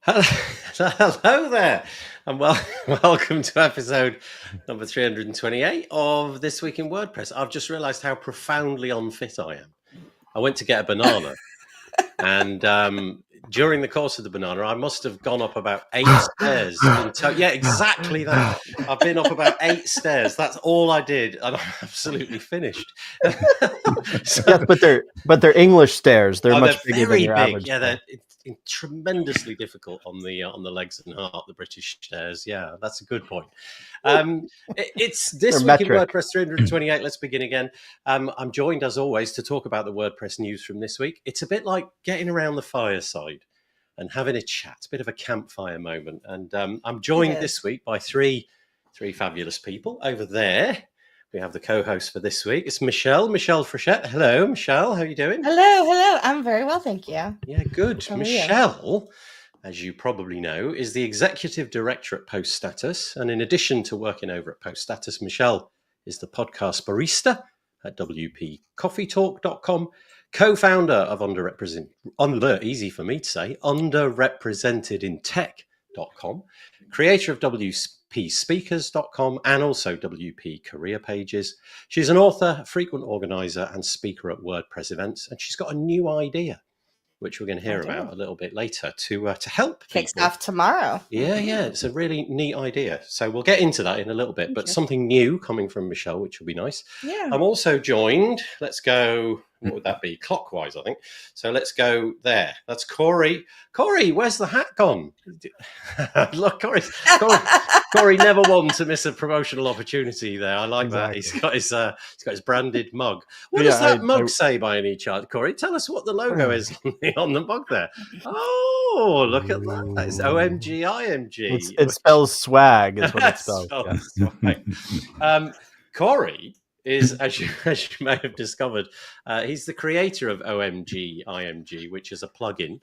Hello there, and welcome to episode number 328 of This Week in WordPress. I've just realised how profoundly unfit I am. I went to get a banana, and during the course of the banana, I must have gone up about 8 stairs. Yeah, exactly that. I've been up about 8 stairs. That's all I did, and I'm absolutely finished. Yes, but they're English stairs. They're much bigger than your average. Yeah, they're tremendously difficult on the legs and heart. The British stairs. Yeah, that's a good point. It's This Week in WordPress 328. Let's begin again. I'm joined as always to talk about the WordPress news from this week. It's a bit like getting around the fireside and having a chat, a bit of a campfire moment. And I'm joined this week by three fabulous people over there. We have the co-host for this week. It's Michelle Frechette. Hello, Michelle. How are you doing? Hello. I'm very well, thank you. Yeah, good. Michelle, as you probably know, is the executive director at Post Status. And in addition to working over at Post Status, Michelle is the podcast barista at wpcoffeetalk.com, co-founder of underrepresentedintech.com, creator of WPSpeakers.com, and also WP Career Pages. She's an author, frequent organizer, and speaker at WordPress events, and she's got a new idea, which we're going to hear about a little bit later, to help people. Kicks off tomorrow. Yeah, it's a really neat idea. So we'll get into that in a little bit, but something new coming from Michelle, which will be nice. Yeah. I'm also joined, let's go, what would that be? Clockwise, I think. So let's go there. That's Corey. Corey, where's the hat gone? Look, Corey never one to miss a promotional opportunity there. I like that. He's got his branded mug. What does that mug say by any chance, Corey? Tell us what the logo is on the mug there. Oh, look at that. It's OMG IMG. It spells swag is what it spells. Corey is, as you may have discovered, he's the creator of OMG IMG, which is a plugin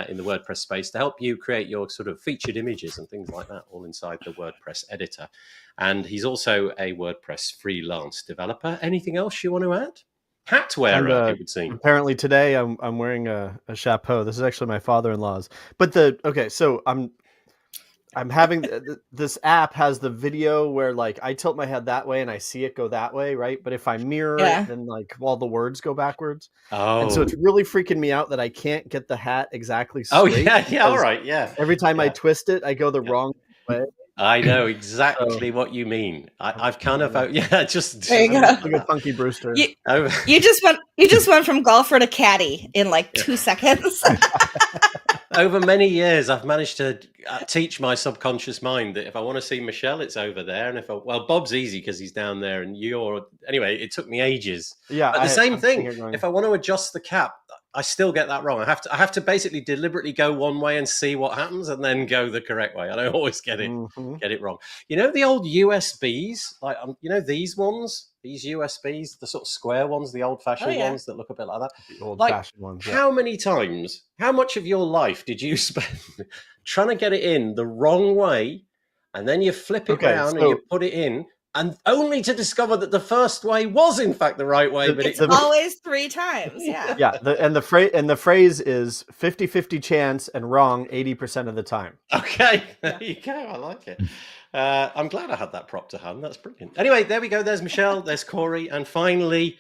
in the WordPress space to help you create your sort of featured images and things like that, all inside the WordPress editor. And he's also a WordPress freelance developer. Anything else you want to add? Hat wearer, it would seem. Apparently today I'm wearing a chapeau. This is actually my father-in-law's. But so I'm having this app has the video where like I tilt my head that way and I see it go that way, right? But if I mirror it, then like all the words go backwards. Oh, and so it's really freaking me out that I can't get the hat exactly straight. Oh yeah, all right, yeah. Every time I twist it, I go the wrong way. I know exactly what you mean. I've kind of just there you go. Like a funky Brewster. You just went from golfer to caddy in like 2 seconds. Over many years, I've managed to teach my subconscious mind that if I want to see Michelle, it's over there. And Bob's easy because he's down there, and anyway, it took me ages. Yeah, but the same thing. If I want to adjust the cap, I still get that wrong. I have to basically deliberately go one way and see what happens, and then go the correct way. I don't always get it wrong. You know the old USBs, like these ones. These USBs, the sort of square ones, the old-fashioned ones that look a bit like that. The old-fashioned ones. Yeah. How much of your life did you spend trying to get it in the wrong way, and then you flip it down and you put it in, and only to discover that the first way was in fact the right way? But it's always 3 times. Yeah. Yeah. The phrase is 50-50 chance and wrong 80% of the time. Okay, there you go. I like it. I'm glad I had that prop to hand. That's brilliant. Anyway, there we go. There's Michelle. There's Corey. And finally,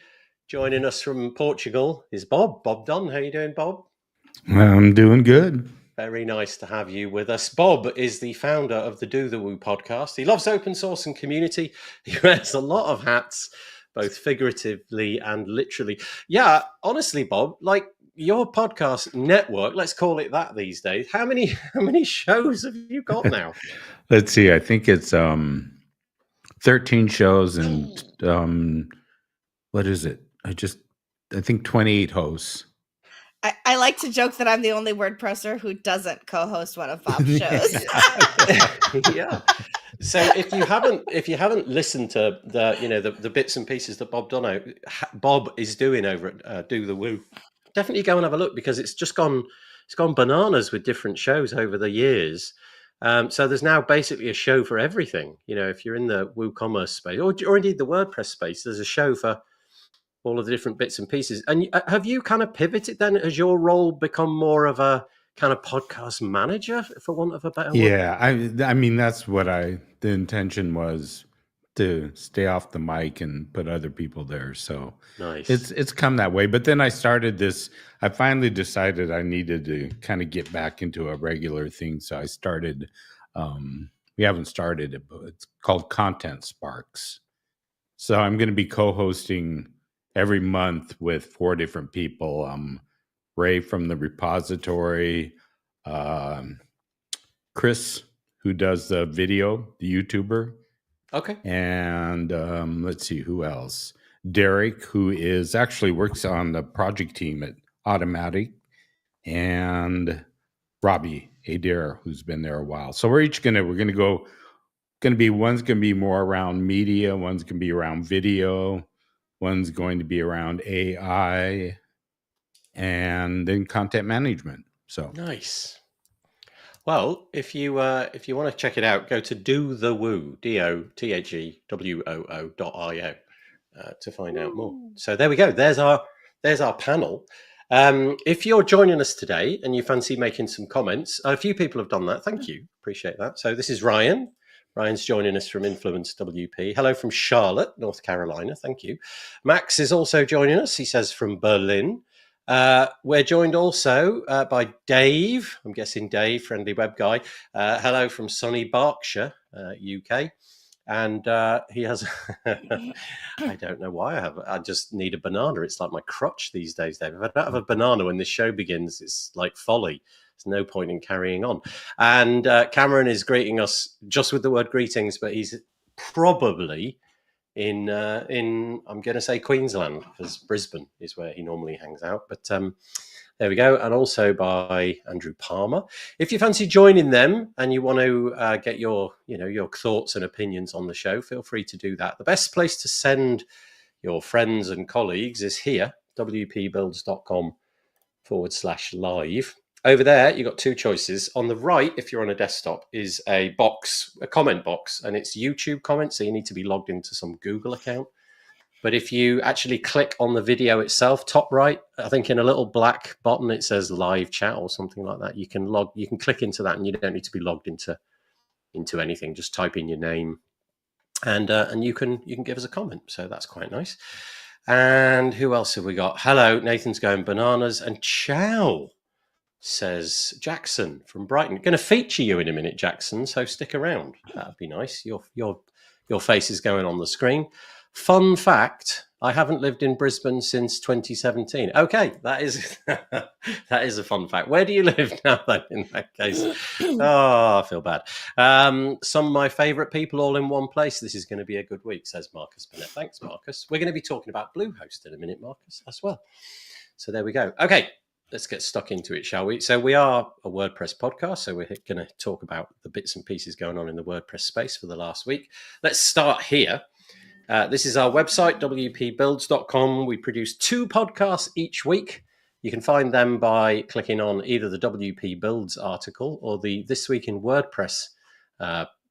joining us from Portugal is Bob. Bob Dunn. How are you doing, Bob? I'm doing good. Very nice to have you with us. Bob is the founder of the Do the Woo podcast. He loves open source and community. He wears a lot of hats, both figuratively and literally. Yeah, honestly, Bob, like your podcast network, let's call it that these days. How many shows have you got now? Let's see. I think it's 13 shows and what is it? I think 28 hosts. I like to joke that I'm the only WordPresser who doesn't co-host one of Bob's shows. Yeah. So if you haven't listened to the bits and pieces that Bob is doing over at Do the Woo, definitely go and have a look, because it's gone bananas with different shows over the years. So there's now basically a show for everything. If you're in the WooCommerce space or indeed the WordPress space, there's a show for all of the different bits and pieces. And have you kind of pivoted then? Has your role become more of a kind of podcast manager, for want of a better word. Yeah, I mean, that's what the intention was, to stay off the mic and put other people there. So Nice. It's come that way. But then I started this. I finally decided I needed to kind of get back into a regular thing. So I started. We haven't started it, but it's called Content Sparks. So I'm going to be co-hosting every month with 4 different people. Ray from the repository, Chris, who does the video, the YouTuber. Okay. And let's see, who else? Derek, who actually works on the project team at Automatic, and Robbie Adair, who's been there a while. So we're going to be, one's going to be more around media, one's going to be around video, one's going to be around AI, and then content management. So nice. Well, if you want to check it out, go to dothewoo, DOTHEWOO.io to find out more. So there we go. There's our panel. If you're joining us today and you fancy making some comments, a few people have done that. Thank you. Appreciate that. So this is Ryan. Ryan's joining us from Influence WP. Hello from Charlotte, North Carolina. Thank you. Max is also joining us. He says from Berlin. We're joined also by Dave. I'm guessing Dave, friendly web guy. Hello from sunny Berkshire, UK. And he has, I don't know why I just need a banana. It's like my crutch these days, Dave. If I don't have a banana when this show begins, it's like folly. There's no point in carrying on. And Cameron is greeting us just with the word greetings, but he's probably in I'm going to say Queensland, because Brisbane is where he normally hangs out. But there we go. And also by Andrew Palmer. If you fancy joining them and you want to get your thoughts and opinions on the show, feel free to do that. The best place to send your friends and colleagues is here, wpbuilds.com/live. Over there, you've got 2 choices. On the right, if you're on a desktop, is a comment box, and it's YouTube comments, so you need to be logged into some Google account. But if you actually click on the video itself, top right, I think in a little black button, it says live chat or something like that. You can click into that, and you don't need to be logged into anything. Just type in your name, and you can give us a comment. So that's quite nice. And who else have we got? Hello, Nathan's going bananas, and ciao, says Jackson from Brighton. Going to feature you in a minute, Jackson, so stick around. That'd be nice. Your face is going on the screen. Fun fact, I haven't lived in Brisbane since 2017. Okay, that is that is a fun fact. Where do you live now, though, in that case? Oh, I feel bad. Some of my favourite people all in one place. This is going to be a good week, says Marcus Burnett. Thanks, Marcus. We're going to be talking about Bluehost in a minute, Marcus, as well. So there we go. Okay, let's get stuck into it, shall we? So we are a WordPress podcast, so we're going to talk about the bits and pieces going on in the WordPress space for the last week. Let's start here. This is our website, wpbuilds.com. We produce 2 podcasts each week. You can find them by clicking on either the WP Builds article or the This Week in WordPress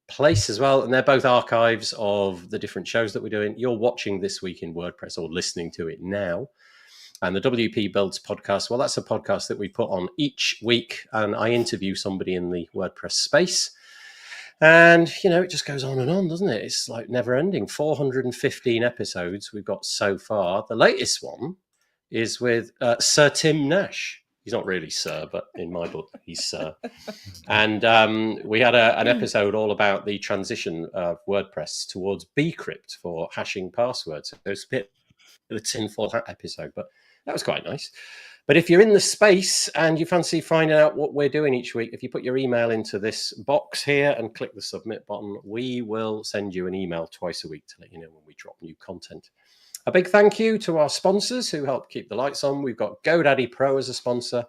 place as well. And they're both archives of the different shows that we're doing. You're watching This Week in WordPress or listening to it now. And the WP Builds podcast, well, that's a podcast that we put on each week. And I interview somebody in the WordPress space. And, it just goes on, doesn't it? It's like never ending. 415 episodes we've got so far. The latest one is with Sir Tim Nash. He's not really Sir, but in my book, he's Sir. And we had an episode all about the transition of WordPress towards bcrypt for hashing passwords. So it's a bit of a tinfoil hat episode, but that was quite nice. But if you're in the space and you fancy finding out what we're doing each week, if you put your email into this box here and click the submit button, we will send you an email twice a week to let you know when we drop new content. A big thank you to our sponsors who help keep the lights on. We've got GoDaddy Pro as a sponsor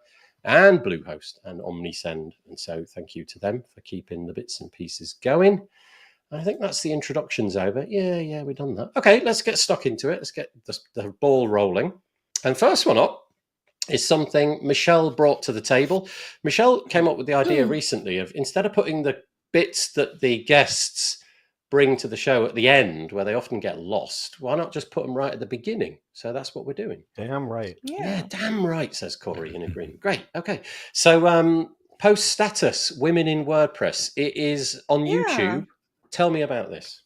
and Bluehost and OmniSend. And so thank you to them for keeping the bits and pieces going. I think that's the introductions over. Yeah, we've done that. Okay, let's get stuck into it. Let's get the ball rolling. And first one up is something Michelle brought to the table. Michelle came up with the idea recently of, instead of putting the bits that the guests bring to the show at the end, where they often get lost, why not just put them right at the beginning? So that's what we're doing. Damn right. Yeah, damn right, says Corey in agreement. Great. Okay. So post status, women in WordPress. It is on YouTube. Tell me about this.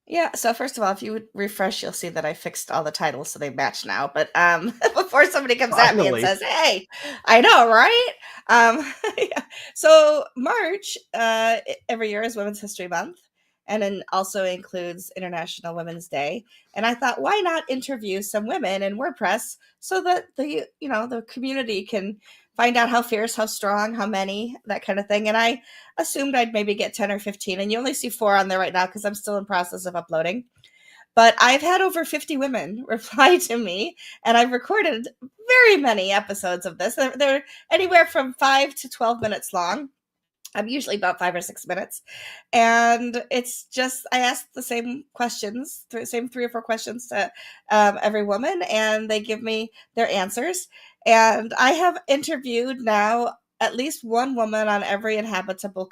Yeah, so first of all, if you would refresh, you'll see that I fixed all the titles so they match now. But before somebody comes at me and says, "Hey, I know, right?" Yeah. So March every year is Women's History Month, and then also includes International Women's Day. And I thought, why not interview some women in WordPress so that the community can find out how fierce, how strong, how many, that kind of thing. And I assumed I'd maybe get 10 or 15, and you only see 4 on there right now because I'm still in process of uploading. But I've had over 50 women reply to me, and I've recorded very many episodes of this. They're anywhere from 5 to 12 minutes long. I'm usually about 5 or 6 minutes. And it's just, I ask the same questions, same 3 or 4 questions to every woman, and they give me their answers. And I have interviewed now at least one woman on every inhabitable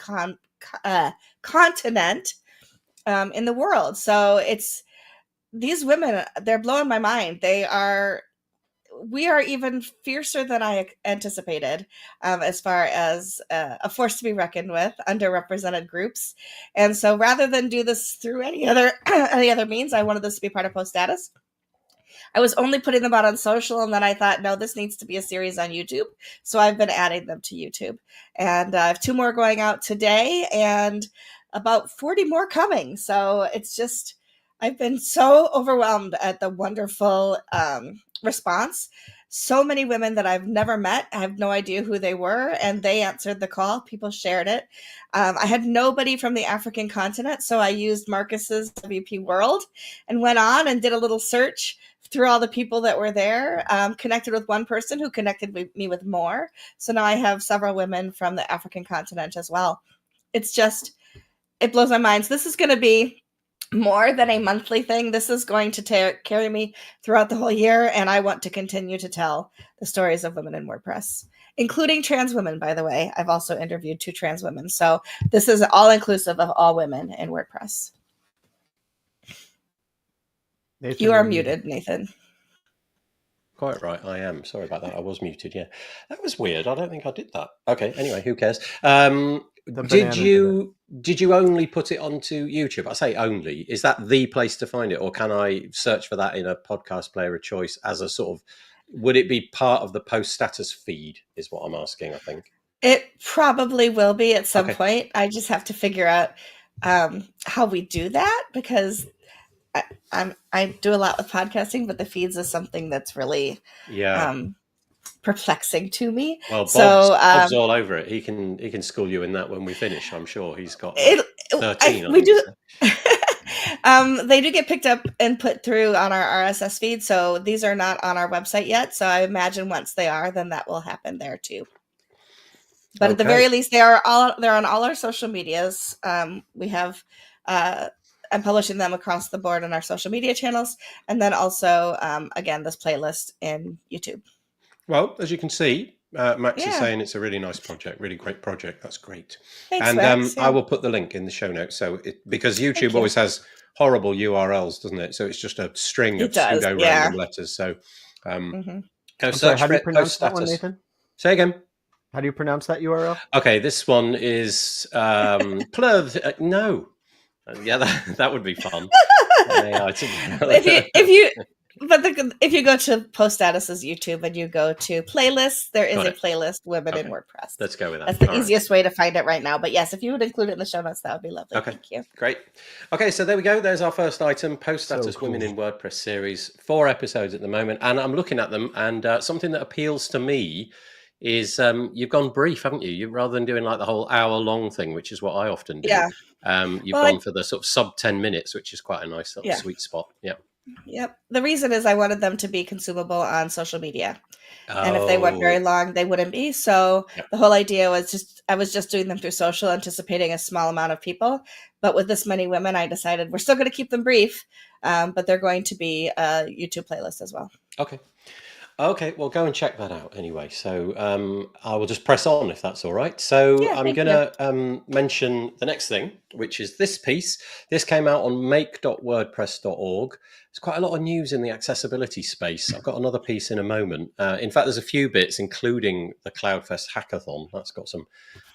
continent in the world. So it's these women, they're blowing my mind. We are even fiercer than I anticipated as far as a force to be reckoned with, underrepresented groups. And so rather than do this through any other means, I wanted this to be part of Post Status. I was only putting them out on social, and then I thought, no, this needs to be a series on YouTube. So I've been adding them to YouTube. And I have 2 more going out today and about 40 more coming. So it's just, I've been so overwhelmed at the wonderful response. So many women that I've never met. I have no idea who they were, and they answered the call. People shared it. I had nobody from the African continent, so I used Marcus's WP World and went on and did a little search through all the people that were there, connected with one person who connected me with more. So now I have several women from the African continent as well. It's just, it blows my mind. So this is going to be more than a monthly thing. This is going to carry me throughout the whole year, and I want to continue to tell the stories of women in WordPress, including trans women, by the way. I've also interviewed 2 trans women. So this is all inclusive of all women in WordPress. Nathan, you are muted, Nathan. Quite right, I am. Sorry about that. I was muted, yeah. That was weird. I don't think I did that. Okay, anyway, who cares? Did you only put it onto YouTube? I say only. Is that the place to find it, or can I search for that in a podcast player of choice as a sort of, would it be part of the Post Status feed is what I'm asking, I think. It probably will be at some point. I just have to figure out how we do that, because I do a lot with podcasting, but the feeds is something that's really perplexing to me. Well, Bob's all over it. He can school you in that when we finish. I'm sure he's got 13. We do. They do get picked up and put through on our RSS feed, so these are not on our website yet. So I imagine once they are, then that will happen there too. But at the very least, they're on all our social medias. We have. I'm publishing them across the board on our social media channels. And then also, again, this playlist in YouTube. Well, as you can see, Max is saying it's a really nice project, really great project. That's great. Thanks, and Max, I will put the link in the show notes. So because YouTube always has horrible URLs, doesn't it? So it's just a string of pseudo-random letters. So go search how do you for pronounce that one, Nathan? Say again. How do you pronounce that URL? Okay, this one is no. Yeah, that would be fun. If you go to Post Status's YouTube and you go to playlists, there is a playlist Women in WordPress. Let's go with that. That's the easiest way to find it right now. But yes, if you would include it in the show notes, that would be lovely. Okay. Thank you. Great. Okay, so there we go. There's our first item, Post Status Women in WordPress series. 4 episodes at the moment, and I'm looking at them, and something that appeals to me is you've gone brief, haven't you? Rather than doing like the whole hour-long thing, which is what I often do. Yeah. You've gone for the sort of sub 10 minutes, which is quite a nice little sweet spot. Yeah. Yep. The reason is I wanted them to be consumable on social media. And if they went very long, they wouldn't be. So the whole idea was I was just doing them through social, anticipating a small amount of people. But with this many women, I decided we're still going to keep them brief, but they're going to be a YouTube playlist as well. Okay. Okay, well, go and check that out anyway. So I will just press on if that's all right. So Yeah, I'm going to mention the next thing, which is this piece. This came out on make.wordpress.org. There's quite a lot of news in the accessibility space. I've got another piece in a moment. In fact, there's a few bits, including the CloudFest hackathon. That's got some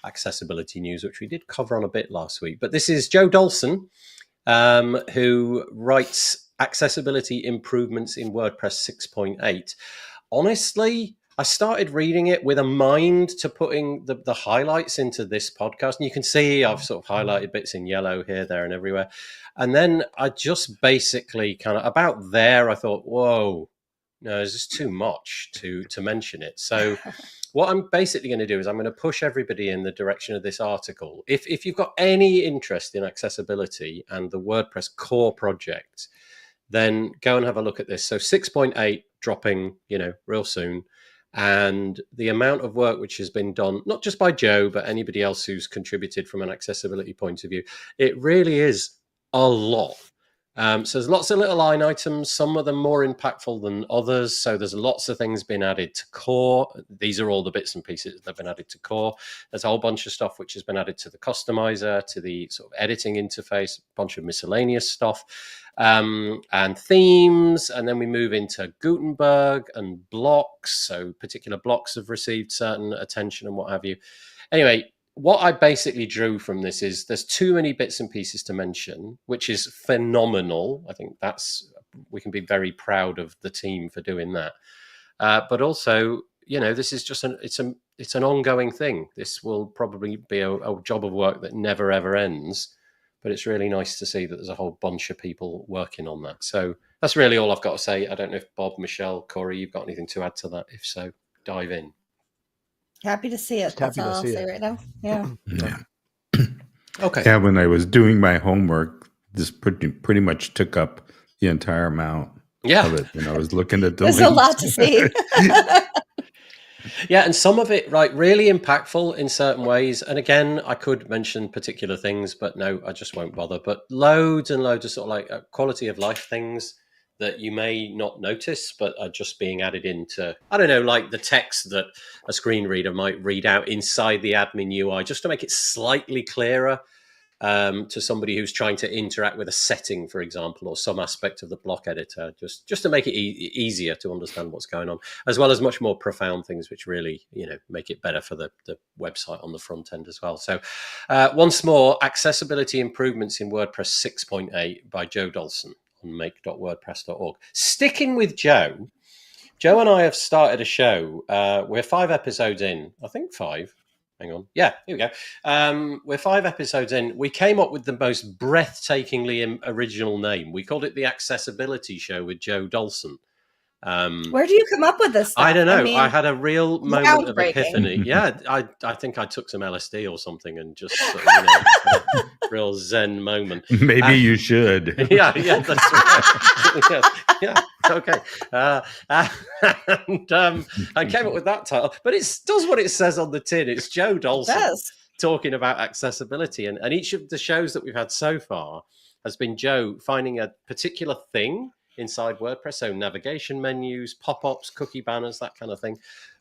accessibility news, which we did cover on a bit last week. But this is Joe Dolson, who writes accessibility improvements in WordPress 6.8. Honestly, I started reading it with a mind to putting the highlights into this podcast. And you can see I've sort of highlighted bits in yellow here, there, and everywhere. And then I just basically kind of about there, I thought, whoa, no, it's just too much to mention it. So what I'm basically going to do is I'm going to push everybody in the direction of this article. If you've got any interest in accessibility and the WordPress core project, then go and have a look at this. So 6.8 dropping, real soon. And the amount of work which has been done, not just by Joe, but anybody else who's contributed from an accessibility point of view, it really is a lot. So there's lots of little line items, some of them more impactful than others. So there's lots of things been added to core. These are all the bits and pieces that have been added to core. There's a whole bunch of stuff which has been added to the customizer, to the sort of editing interface, a bunch of miscellaneous stuff, and themes. And then we move into Gutenberg and blocks. So particular blocks have received certain attention and what have you. Anyway, what I basically drew from this is there's too many bits and pieces to mention, which is phenomenal. I think we can be very proud of the team for doing that. But also, this is just it's an ongoing thing. This will probably be a job of work that never ever ends. But it's really nice to see that there's a whole bunch of people working on that. So that's really all I've got to say. I don't know if Bob, Michelle, Corey, you've got anything to add to that. If so, dive in. Happy to see it. That's all I'll say right now. Yeah. Okay. Yeah, when I was doing my homework, this pretty much took up the entire amount of it. And I was looking at the There's links. a lot to see. Yeah, and some of it, really impactful in certain ways. And again, I could mention particular things, but no, I just won't bother. But loads and loads of sort of quality of life things that you may not notice, but are just being added into, I don't know, like the text that a screen reader might read out inside the admin UI, just to make it slightly clearer to somebody who's trying to interact with a setting, for example, or some aspect of the block editor, just to make it easier to understand what's going on, as well as much more profound things, which really, make it better for the website on the front end as well. So once more, accessibility improvements in WordPress 6.8 by Joe Dolson on make.wordpress.org. Sticking with Joe and I have started a show. We're 5 episodes in, I think 5. Hang on. Yeah, here we go. We're 5 episodes in. We came up with the most breathtakingly original name. We called it the Accessibility Show with Joe Dolson. Where do you come up with this stuff? I don't know. I had a real moment of epiphany. Yeah, I think I took some LSD or something and just real Zen moment. Maybe you should. Yeah, that's right. yeah, okay. And came up with that title, but it does what it says on the tin. It's Joe Dolson talking about accessibility, and each of the shows that we've had so far has been Joe finding a particular thing inside WordPress, so navigation menus, pop-ups, cookie banners, that kind of thing.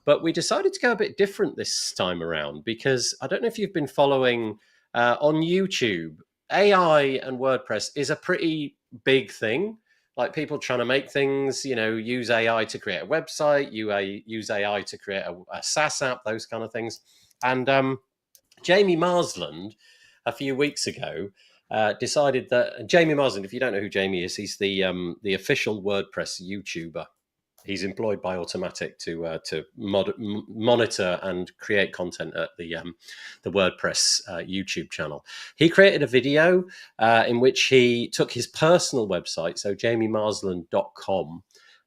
But we decided to go a bit different this time around because I don't know if you've been following on YouTube, AI and WordPress is a pretty big thing. Like people trying to make things, use AI to create a website, use AI to create a SaaS app, those kind of things. And Jamie Marsland, a few weeks ago, decided that Jamie Marsland, if you don't know who Jamie is, he's the official WordPress YouTuber. He's employed by Automatic to monitor and create content at the WordPress YouTube channel. He created a video in which he took his personal website, so jamiemarsland.com,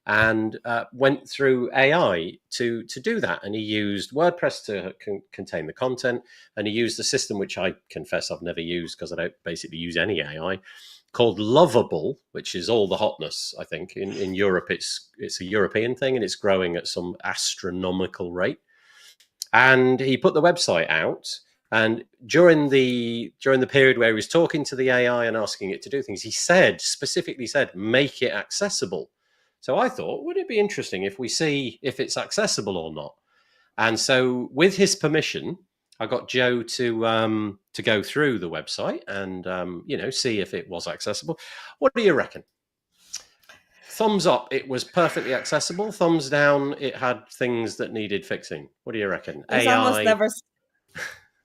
and went through AI to do that. And he used WordPress to contain the content, and he used a system which I confess I've never used because I don't basically use any AI, called Lovable, which is all the hotness. I think in Europe it's a European thing and it's growing at some astronomical rate. And he put the website out, and during the period where he was talking to the AI and asking it to do things, he specifically said, make it accessible. So I thought, would it be interesting if we see if it's accessible or not? And so, with his permission, I got Joe to go through the website and see if it was accessible. What do you reckon? Thumbs up, it was perfectly accessible. Thumbs down, it had things that needed fixing. What do you reckon? There's AI. almost never.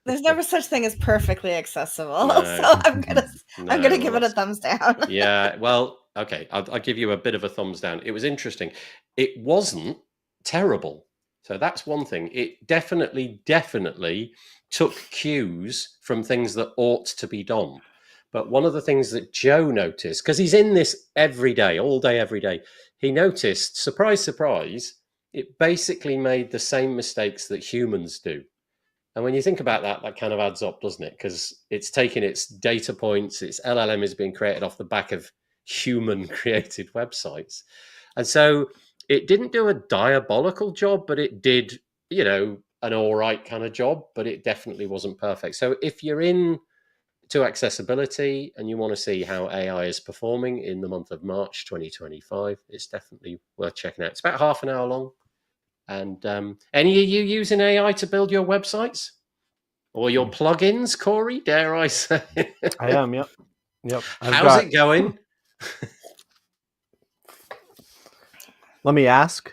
There's never such thing as perfectly accessible. No. So I'm gonna give it a thumbs down. Yeah. Well, okay. I'll give you a bit of a thumbs down. It was interesting. It wasn't terrible. So that's one thing. It definitely took cues from things that ought to be done. But one of the things that Joe noticed, because he's in this every day, all day, every day, he noticed, surprise, surprise, it basically made the same mistakes that humans do. And when you think about that, that kind of adds up, doesn't it? Because it's taking its data points, its LLM is being created off the back of human created websites. And so it didn't do a diabolical job, but it did, an all right kind of job, but it definitely wasn't perfect. So if you're into accessibility and you want to see how AI is performing in the month of March 2025, it's definitely worth checking out. It's about half an hour long. And any of you using AI to build your websites or your plugins, Corey, dare I say? I am, yep. How's it going? Let me ask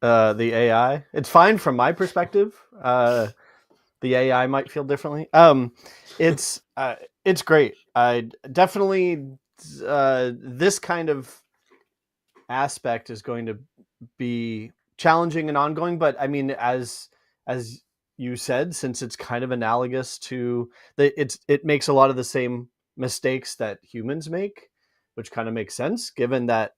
the AI. It's fine from my perspective. The AI might feel differently. It's great. I definitely this kind of aspect is going to be challenging and ongoing, but I mean, as you said, since it's kind of analogous to it makes a lot of the same mistakes that humans make, which kind of makes sense given that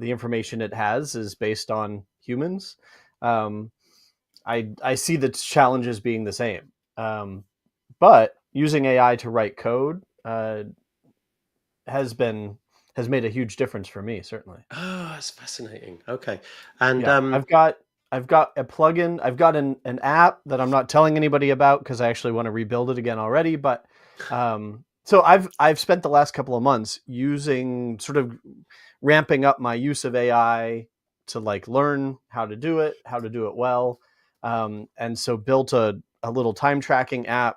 the information it has is based on humans. I see the challenges being the same, but using AI to write code has made a huge difference for me, certainly. Oh, that's fascinating. Okay. And yeah, I've got a plugin. I've got an app that I'm not telling anybody about because I actually want to rebuild it again already. But so I've spent the last couple of months using sort of ramping up my use of AI to like learn how to do it well. And so built a little time tracking app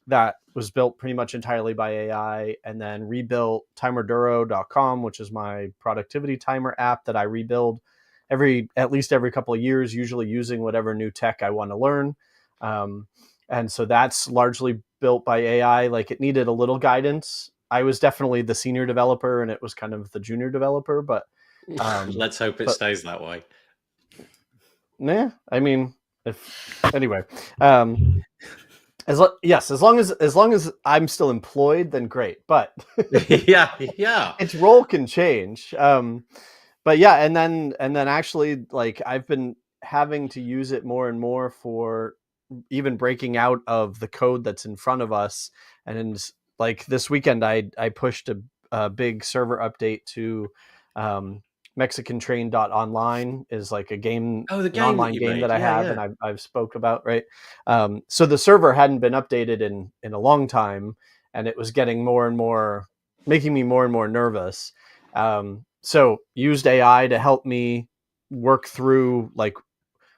that was built pretty much entirely by AI, and then rebuilt timerduro.com, which is my productivity timer app that I rebuild at least every couple of years, usually using whatever new tech I want to learn. And so that's largely built by AI. Like, it needed a little guidance. I was definitely the senior developer and it was kind of the junior developer, but let's hope it stays that way. Nah, I mean, anyway, as long as I'm still employed, then great. But yeah, its role can change. But yeah, and then actually, like, I've been having to use it more and more for even breaking out of the code that's in front of us. And like this weekend, I pushed a big server update to MexicanTrain.online is like a game, an online game that I have, and I've spoke about, right? So the server hadn't been updated in a long time, and it was getting making me more and more nervous. So used AI to help me work through like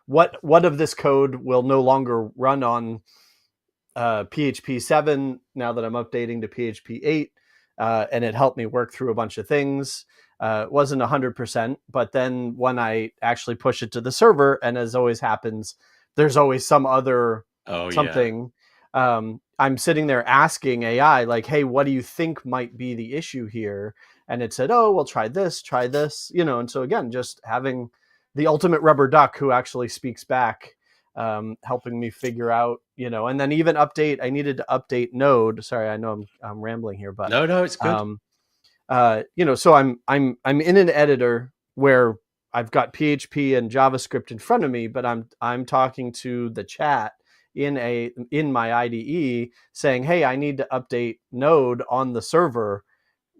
what of this code will no longer run on PHP 7 now that I'm updating to PHP 8, and it helped me work through a bunch of things. It wasn't 100%, but then when I actually push it to the server, and as always happens, there's always some other something. Yeah. I'm sitting there asking AI, like, hey, what do you think might be the issue here? And it said, oh, well, try this, and so again, just having the ultimate rubber duck who actually speaks back, helping me figure out, and then even I needed to update Node. Sorry, I know I'm rambling here, but no, it's good. So I'm in an editor where I've got PHP and JavaScript in front of me, but I'm talking to the chat in my IDE saying, hey, I need to update Node on the server.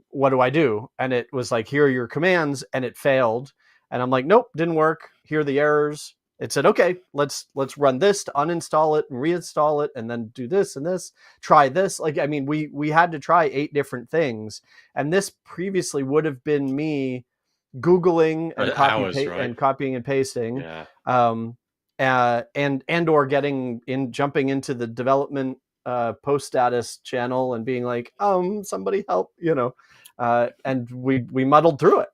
What do I do? And it was like, here are your commands, and it failed. And I'm like, nope, didn't work. Here are the errors. It said, okay, let's run this to uninstall it and reinstall it, and then do this and this, try this. Like, I mean, we had to try 8 different things. And this previously would have been me Googling and Hours, right? and copying and pasting, Yeah. and or jumping into the development post status channel and being like, somebody help, and we muddled through it.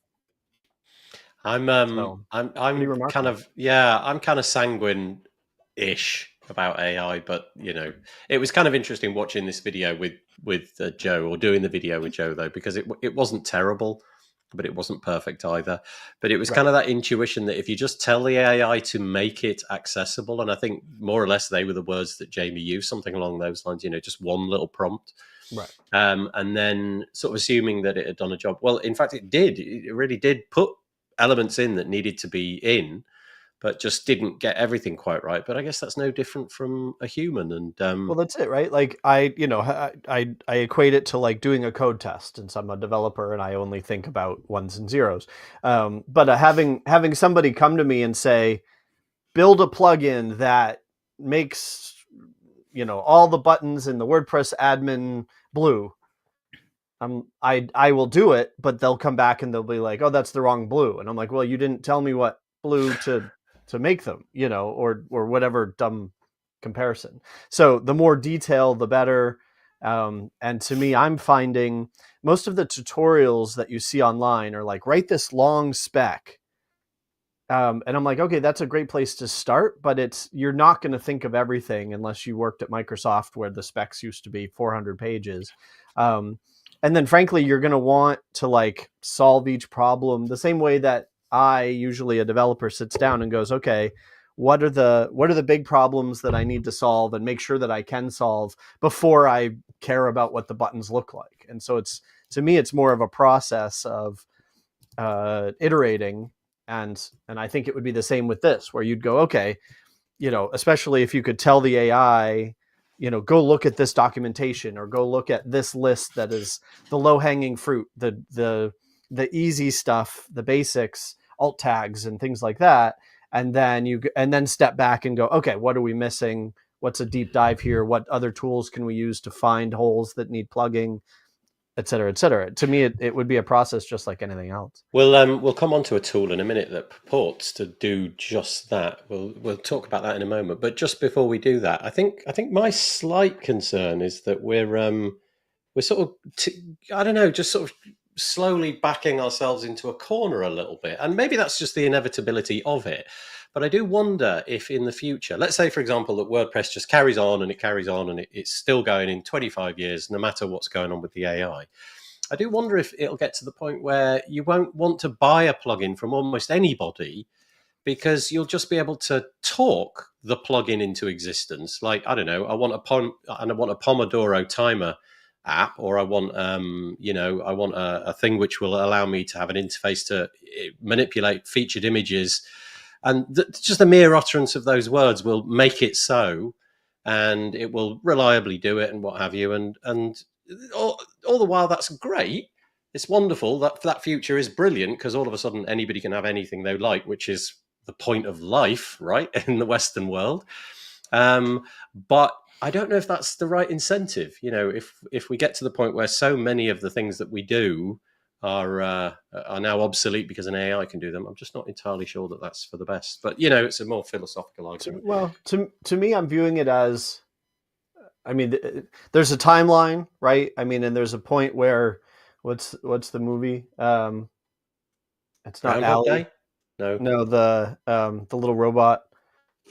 I'm pretty remarkable. I'm kind of sanguine-ish about AI, but it was kind of interesting watching this video with Joe, or doing the video with Joe, though, because it wasn't terrible, but it wasn't perfect either. But it was kind of that intuition that if you just tell the AI to make it accessible, and I think more or less they were the words that Jamie used, something along those lines, just one little prompt. Right. And then sort of assuming that it had done a job. Well, in fact, it did. It really did put elements in that needed to be in, but just didn't get everything quite right. But I guess that's no different from a human. And well, that's it, right? Like I equate it to like doing a code test, and so I'm a developer and I only think about ones and zeros. But having somebody come to me and say, build a plugin that makes all the buttons in the WordPress admin blue. I will do it, but they'll come back and they'll be like, oh, that's the wrong blue. And I'm like, well, you didn't tell me what blue to make them, or whatever dumb comparison. So the more detail, the better. And to me, I'm finding most of the tutorials that you see online are like, write this long spec. And I'm like, okay, that's a great place to start, but you're not going to think of everything unless you worked at Microsoft, where the specs used to be 400 pages. And then frankly, you're going to want to like solve each problem the same way that usually a developer sits down and goes, okay, what are the big problems that I need to solve and make sure that I can solve before I care about what the buttons look like. And so to me, it's more of a process of iterating. And I think it would be the same with this, where you'd go, okay, especially if you could tell the AI, go look at this documentation, or go look at this list that is the low-hanging fruit, the easy stuff, the basics, alt tags and things like that. And then step back and go, okay, what are we missing? What's a deep dive here? What other tools can we use to find holes that need plugging, et cetera, et cetera. To me, it would be a process just like anything else. We'll come on to a tool in a minute that purports to do just that. We'll talk about that in a moment. But just before we do that, I think my slight concern is that we're sort of I don't know, just sort of slowly backing ourselves into a corner a little bit, and maybe that's just the inevitability of it. But I do wonder if in the future, let's say, for example, that WordPress just carries on and it's still going in 25 years, no matter what's going on with the AI. I do wonder if it'll get to the point where you won't want to buy a plugin from almost anybody, because you'll just be able to talk the plugin into existence. Like, I don't know, I want a Pomodoro timer app, or I want a thing which will allow me to have an interface to manipulate featured images. And just the mere utterance of those words will make it so, and it will reliably do it and what have you. And all the while, that's great. It's wonderful. That future is brilliant, because all of a sudden anybody can have anything they like, which is the point of life, right, in the Western world. But I don't know if that's the right incentive. If we get to the point where so many of the things that we do are now obsolete because an AI can do them, I'm just not entirely sure that that's for the best. But it's a more philosophical argument. Well, to me, I'm viewing it as, I mean, there's a timeline, right? I mean, and there's a point where what's the movie? It's not Groundhog Ally. Day? No, the little robot.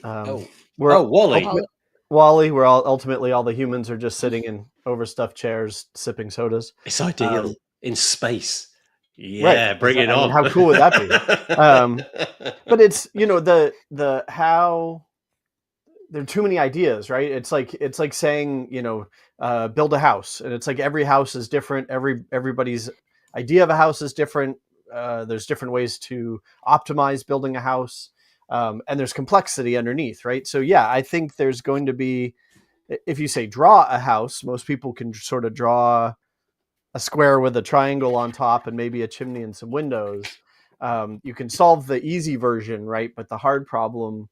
Wall-E. Wall-E, where ultimately all the humans are just sitting in overstuffed chairs sipping sodas. It's ideal in space. Yeah, right. Bring it on. How cool would that be? But it's the how there are too many ideas, right? It's like saying build a house, and it's like every house is different. Everybody's idea of a house is different. There's different ways to optimize building a house. And there's complexity underneath, right? So yeah, I think there's going to be, if you say draw a house, most people can sort of draw a square with a triangle on top and maybe a chimney and some windows. You can solve the easy version, right? But the hard problem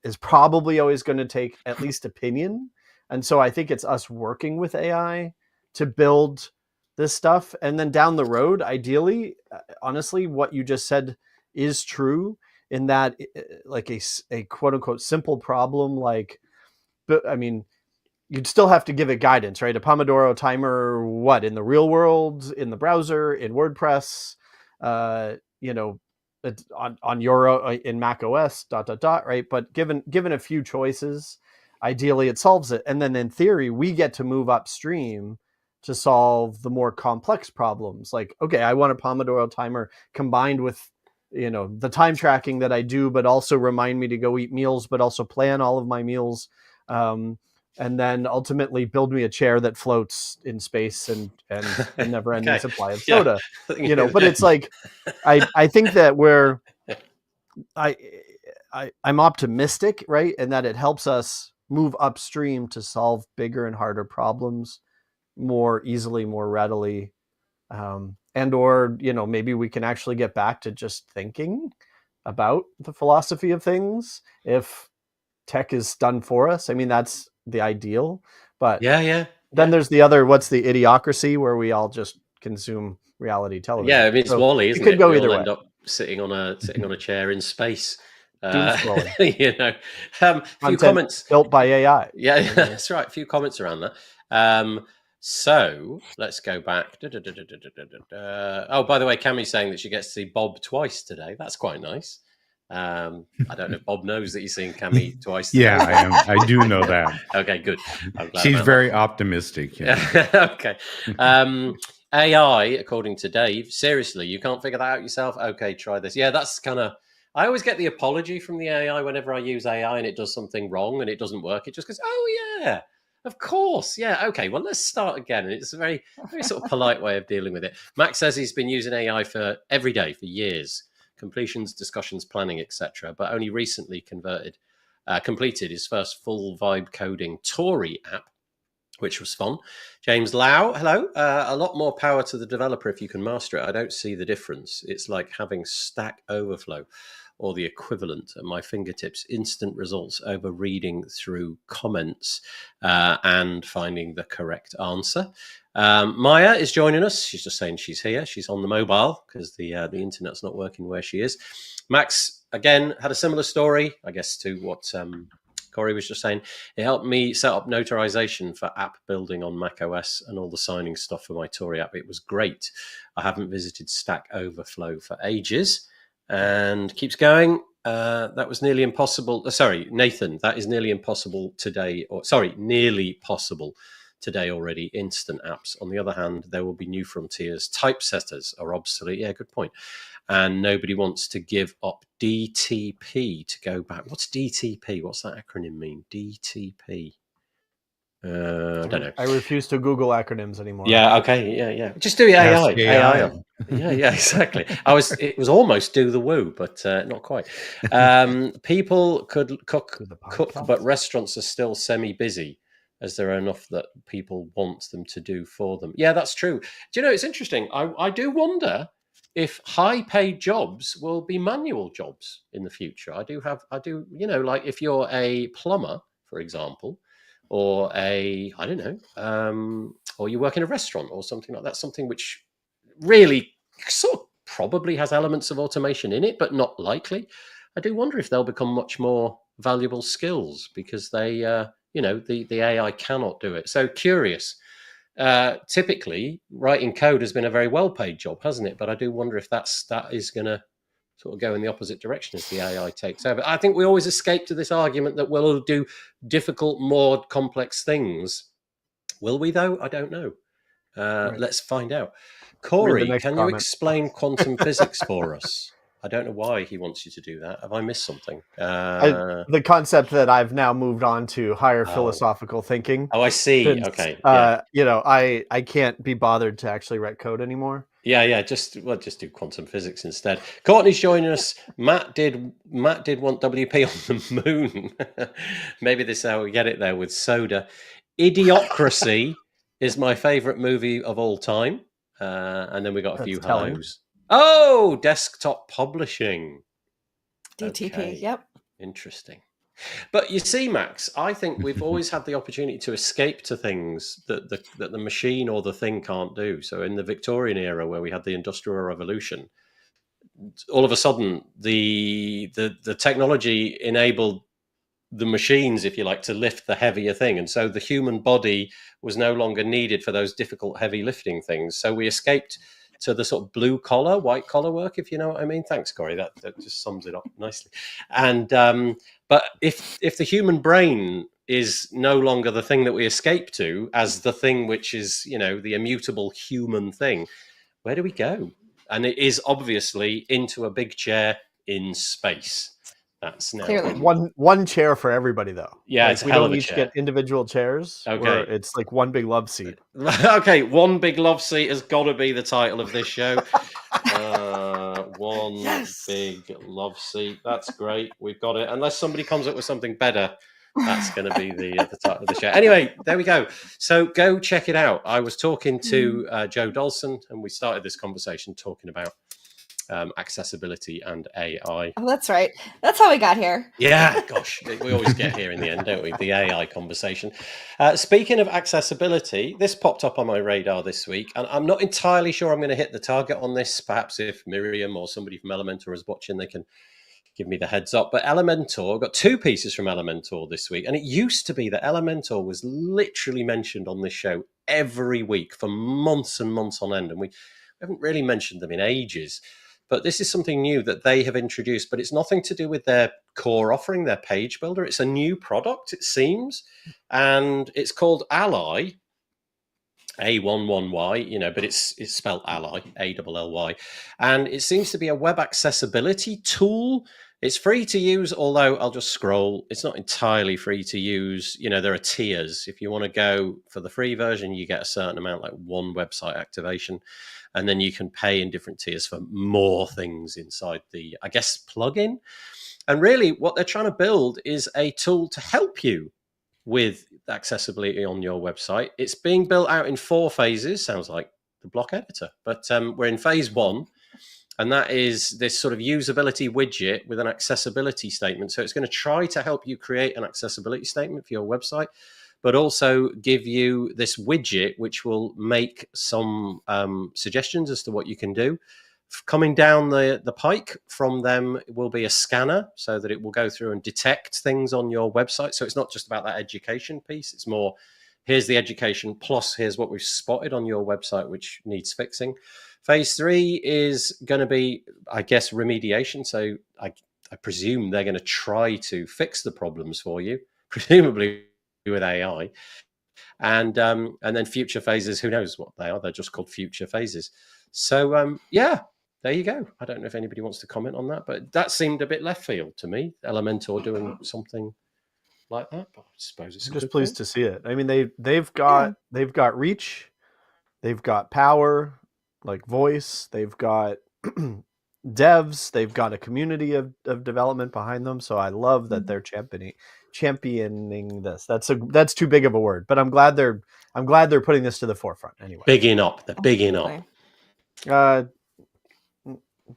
is probably always going to take at least opinion. And so I think it's us working with AI to build this stuff. And then down the road, ideally, honestly, what you just said is true in that like a quote unquote simple problem, like, but I mean, you'd still have to give it guidance, right? A Pomodoro timer, what, in the real world, in the browser, in WordPress, you know, on your in Mac OS, ... right? But given a few choices, ideally it solves it. And then in theory, we get to move upstream to solve the more complex problems. Like, okay, I want a Pomodoro timer combined with, you know, the time tracking that I do, but also remind me to go eat meals, but also plan all of my meals. And then ultimately build me a chair that floats in space and a never-ending supply of soda. You know, but it's like, I think that I'm optimistic, right? And that it helps us move upstream to solve bigger and harder problems more easily, more readily. And or, you know, maybe we can actually get back to just thinking about the philosophy of things if tech is done for us. I mean, that's the ideal, but then there's the other, what's the idiocracy, where we all just consume reality television. Yeah, I mean, it's WALL-E, isn't it? Could go we either all way. end up sitting on a chair in space. Doom scrolling. You know, few comments built by AI. Yeah, that's right. A few comments around that. So let's go back. Oh, by the way, Cammie's saying that she gets to see Bob twice today. That's quite nice. I don't know if Bob knows that you're seeing Cammie twice today. Yeah, I am. I do know that. Okay, good. She's very optimistic. Yeah. Okay. AI, according to Dave, seriously, you can't figure that out yourself? Okay, try this. Yeah, that's kind of... I always get the apology from the AI whenever I use AI and it does something wrong and it doesn't work. It just goes, oh, yeah, of course. Yeah, okay, well, let's start again. And it's a very, very sort of polite way of dealing with it. Max says he's been using AI for every day for years. Completions, discussions, planning, etc. But only recently completed his first full vibe coding Tory app, which was fun. James Lau, hello. A lot more power to the developer if you can master it. I don't see the difference. It's like having Stack Overflow or the equivalent at my fingertips. Instant results over reading through comments and finding the correct answer. Maya is joining us. She's just saying she's here. She's on the mobile because the internet's not working where she is. Max, again, had a similar story, I guess, to what... Corey was just saying, it helped me set up notarization for app building on Mac OS and all the signing stuff for my Tory app. It was great. I haven't visited Stack Overflow for ages. And keeps going. That was nearly impossible. Sorry, Nathan, that is nearly impossible today. Nearly possible today already. Instant apps. On the other hand, there will be new frontiers. Typesetters are obsolete. Yeah, good point. And nobody wants to give up DTP to go back. What's DTP? What's that acronym mean? DTP. I don't know. I refuse to Google acronyms anymore. Yeah. Okay. Yeah. Just do AI. AI. Yeah. Exactly. It was almost do the woo, but not quite. People could cook, but restaurants are still semi-busy, as there are enough that people want them to do for them. Yeah, that's true. Do you know? It's interesting. I do wonder if high-paid jobs will be manual jobs in the future. I do, like if you're a plumber, for example, or I don't know, or you work in a restaurant or something like that, something which really sort of probably has elements of automation in it, but not likely. I do wonder if they'll become much more valuable skills because they, the AI cannot do it. So curious. Typically, writing code has been a very well-paid job, hasn't it? But I do wonder if that is going to sort of go in the opposite direction as the AI takes over. I think we always escape to this argument that we'll do difficult, more complex things. Will we, though? I don't know. Right. Let's find out. Corey, can you explain quantum physics for us? I don't know why he wants you to do that. Have I missed something? The concept that I've now moved on to higher philosophical thinking. Oh, I see. Since, okay. I can't be bothered to actually write code anymore. Yeah. Just do quantum physics instead. Courtney's joining us. Matt did want WP on the moon. Maybe this is how we get it there with soda. Idiocracy is my favorite movie of all time. And then we got a few hellos. Oh, desktop publishing. DTP, okay. Yep. Interesting. But you see, Max, I think we've always had the opportunity to escape to things that the machine or the thing can't do. So in the Victorian era, where we had the Industrial Revolution, all of a sudden the technology enabled the machines, if you like, to lift the heavier thing. And so the human body was no longer needed for those difficult, heavy lifting things. So we escaped to the sort of blue collar, white collar work, if you know what I mean. Thanks, Corey. That just sums it up nicely. And but if the human brain is no longer the thing that we escape to as the thing which is, you know, the immutable human thing, where do we go? And it is obviously into a big chair in space. That's now Clearly. One chair for everybody, though. Yeah, like, it's a we hell don't of a each chair. get individual chairs. Okay. It's like one big love seat. Okay, one big love seat has got to be the title of this show. One Yes. big love seat. That's great. We've got it. Unless somebody comes up with something better, that's going to be the title of the show. Anyway, there we go. So go check it out. I was talking to Joe Dolson, and we started this conversation talking about accessibility and AI. Oh, that's right. That's how we got here. Yeah, gosh, we always get here in the end, don't we? The AI conversation. Speaking of accessibility, this popped up on my radar this week, and I'm not entirely sure I'm going to hit the target on this. Perhaps if Miriam or somebody from Elementor is watching, they can give me the heads up. But Elementor, I've got 2 pieces from Elementor this week, and it used to be that Elementor was literally mentioned on this show every week for months and months on end, and we haven't really mentioned them in ages. But this is something new that they have introduced, but it's nothing to do with their core offering, their page builder. It's a new product, it seems, and it's called Ally, A11Y, you know, but it's spelled Ally, A-L-L-Y, and it seems to be a web accessibility tool. It's free to use, although I'll just scroll. It's not entirely free to use. You know, there are tiers. If you want to go for the free version, you get a certain amount, like 1 website activation. And then you can pay in different tiers for more things inside the, I guess, plugin. And really what they're trying to build is a tool to help you with accessibility on your website. It's being built out in 4 phases. Sounds like the block editor. But we're in phase 1. And that is this sort of usability widget with an accessibility statement. So it's going to try to help you create an accessibility statement for your website, but also give you this widget, which will make some suggestions as to what you can do. Coming down the pike from them will be a scanner, so that it will go through and detect things on your website. So it's not just about that education piece. It's more, here's the education, plus here's what we've spotted on your website, which needs fixing. Phase 3 is going to be, I guess, remediation. So I presume they're going to try to fix the problems for you, presumably with AI, and then future phases, who knows what they are. They're just called future phases. So yeah, there you go. I don't know if anybody wants to comment on that, but that seemed a bit left field to me, Elementor doing something like that. But I suppose it's just pleased to see it. I mean, they've got reach, they've got power, like voice, they've got devs, they've got a community of development behind them. So I love that they're championing this. That's too big of a word, but I'm glad they're putting this to the forefront anyway. Bigging up. They're bigging up.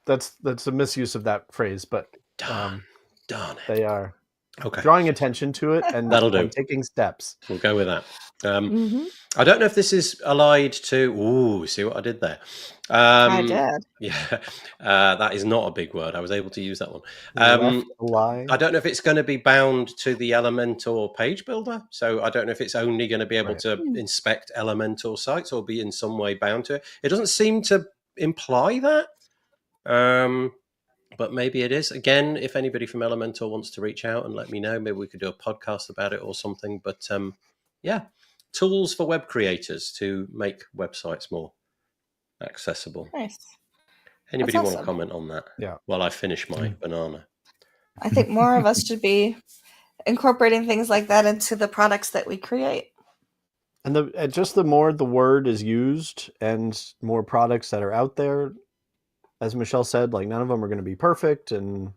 That's a misuse of that phrase, but Darn it. They are okay drawing attention to it, and that'll do. And taking steps. We'll go with that. I don't know if this is allied to. Ooh, see what I did there? I did. Yeah, that is not a big word. I was able to use that one. I don't know if it's going to be bound to the Elementor page builder. So I don't know if it's only going to be able to inspect Elementor sites or be in some way bound to it. It doesn't seem to imply that. But maybe it is. Again, if anybody from Elementor wants to reach out and let me know, maybe we could do a podcast about it or something. But yeah, tools for web creators to make websites more accessible. Nice. Anybody want to comment on that? Yeah. While I finish my banana. I think more of us should be incorporating things like that into the products that we create. And the more the word is used and more products that are out there, as Michelle said, like none of them are going to be perfect and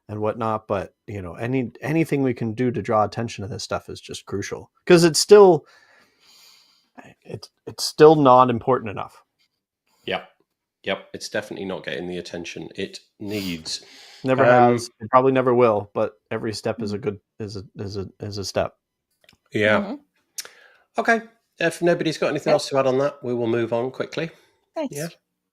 whatnot, but you know, anything we can do to draw attention to this stuff is just crucial, because it's still not important enough. Yeah. Yep, it's definitely not getting the attention it needs. Never has. It probably never will. But every step is a good is a step. Yeah. Mm-hmm. Okay. If nobody's got anything else to add on that, we will move on quickly. Thanks. Yeah.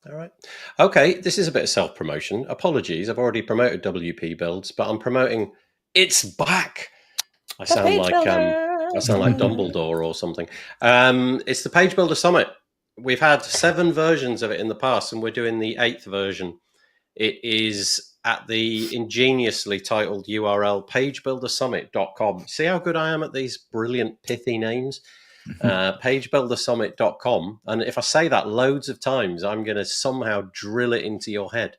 All right. Okay. This is a bit of self-promotion. Apologies. I've already promoted WP Builds, but I'm promoting It's Back. I sound like Dumbledore or something. It's the Page Builder Summit. We've had 7 versions of it in the past, and we're doing the 8th version. It is at the ingeniously titled URL pagebuildersummit.com. See how good I am at these brilliant, pithy names? Pagebuildersummit.com. And if I say that loads of times, I'm going to somehow drill it into your head.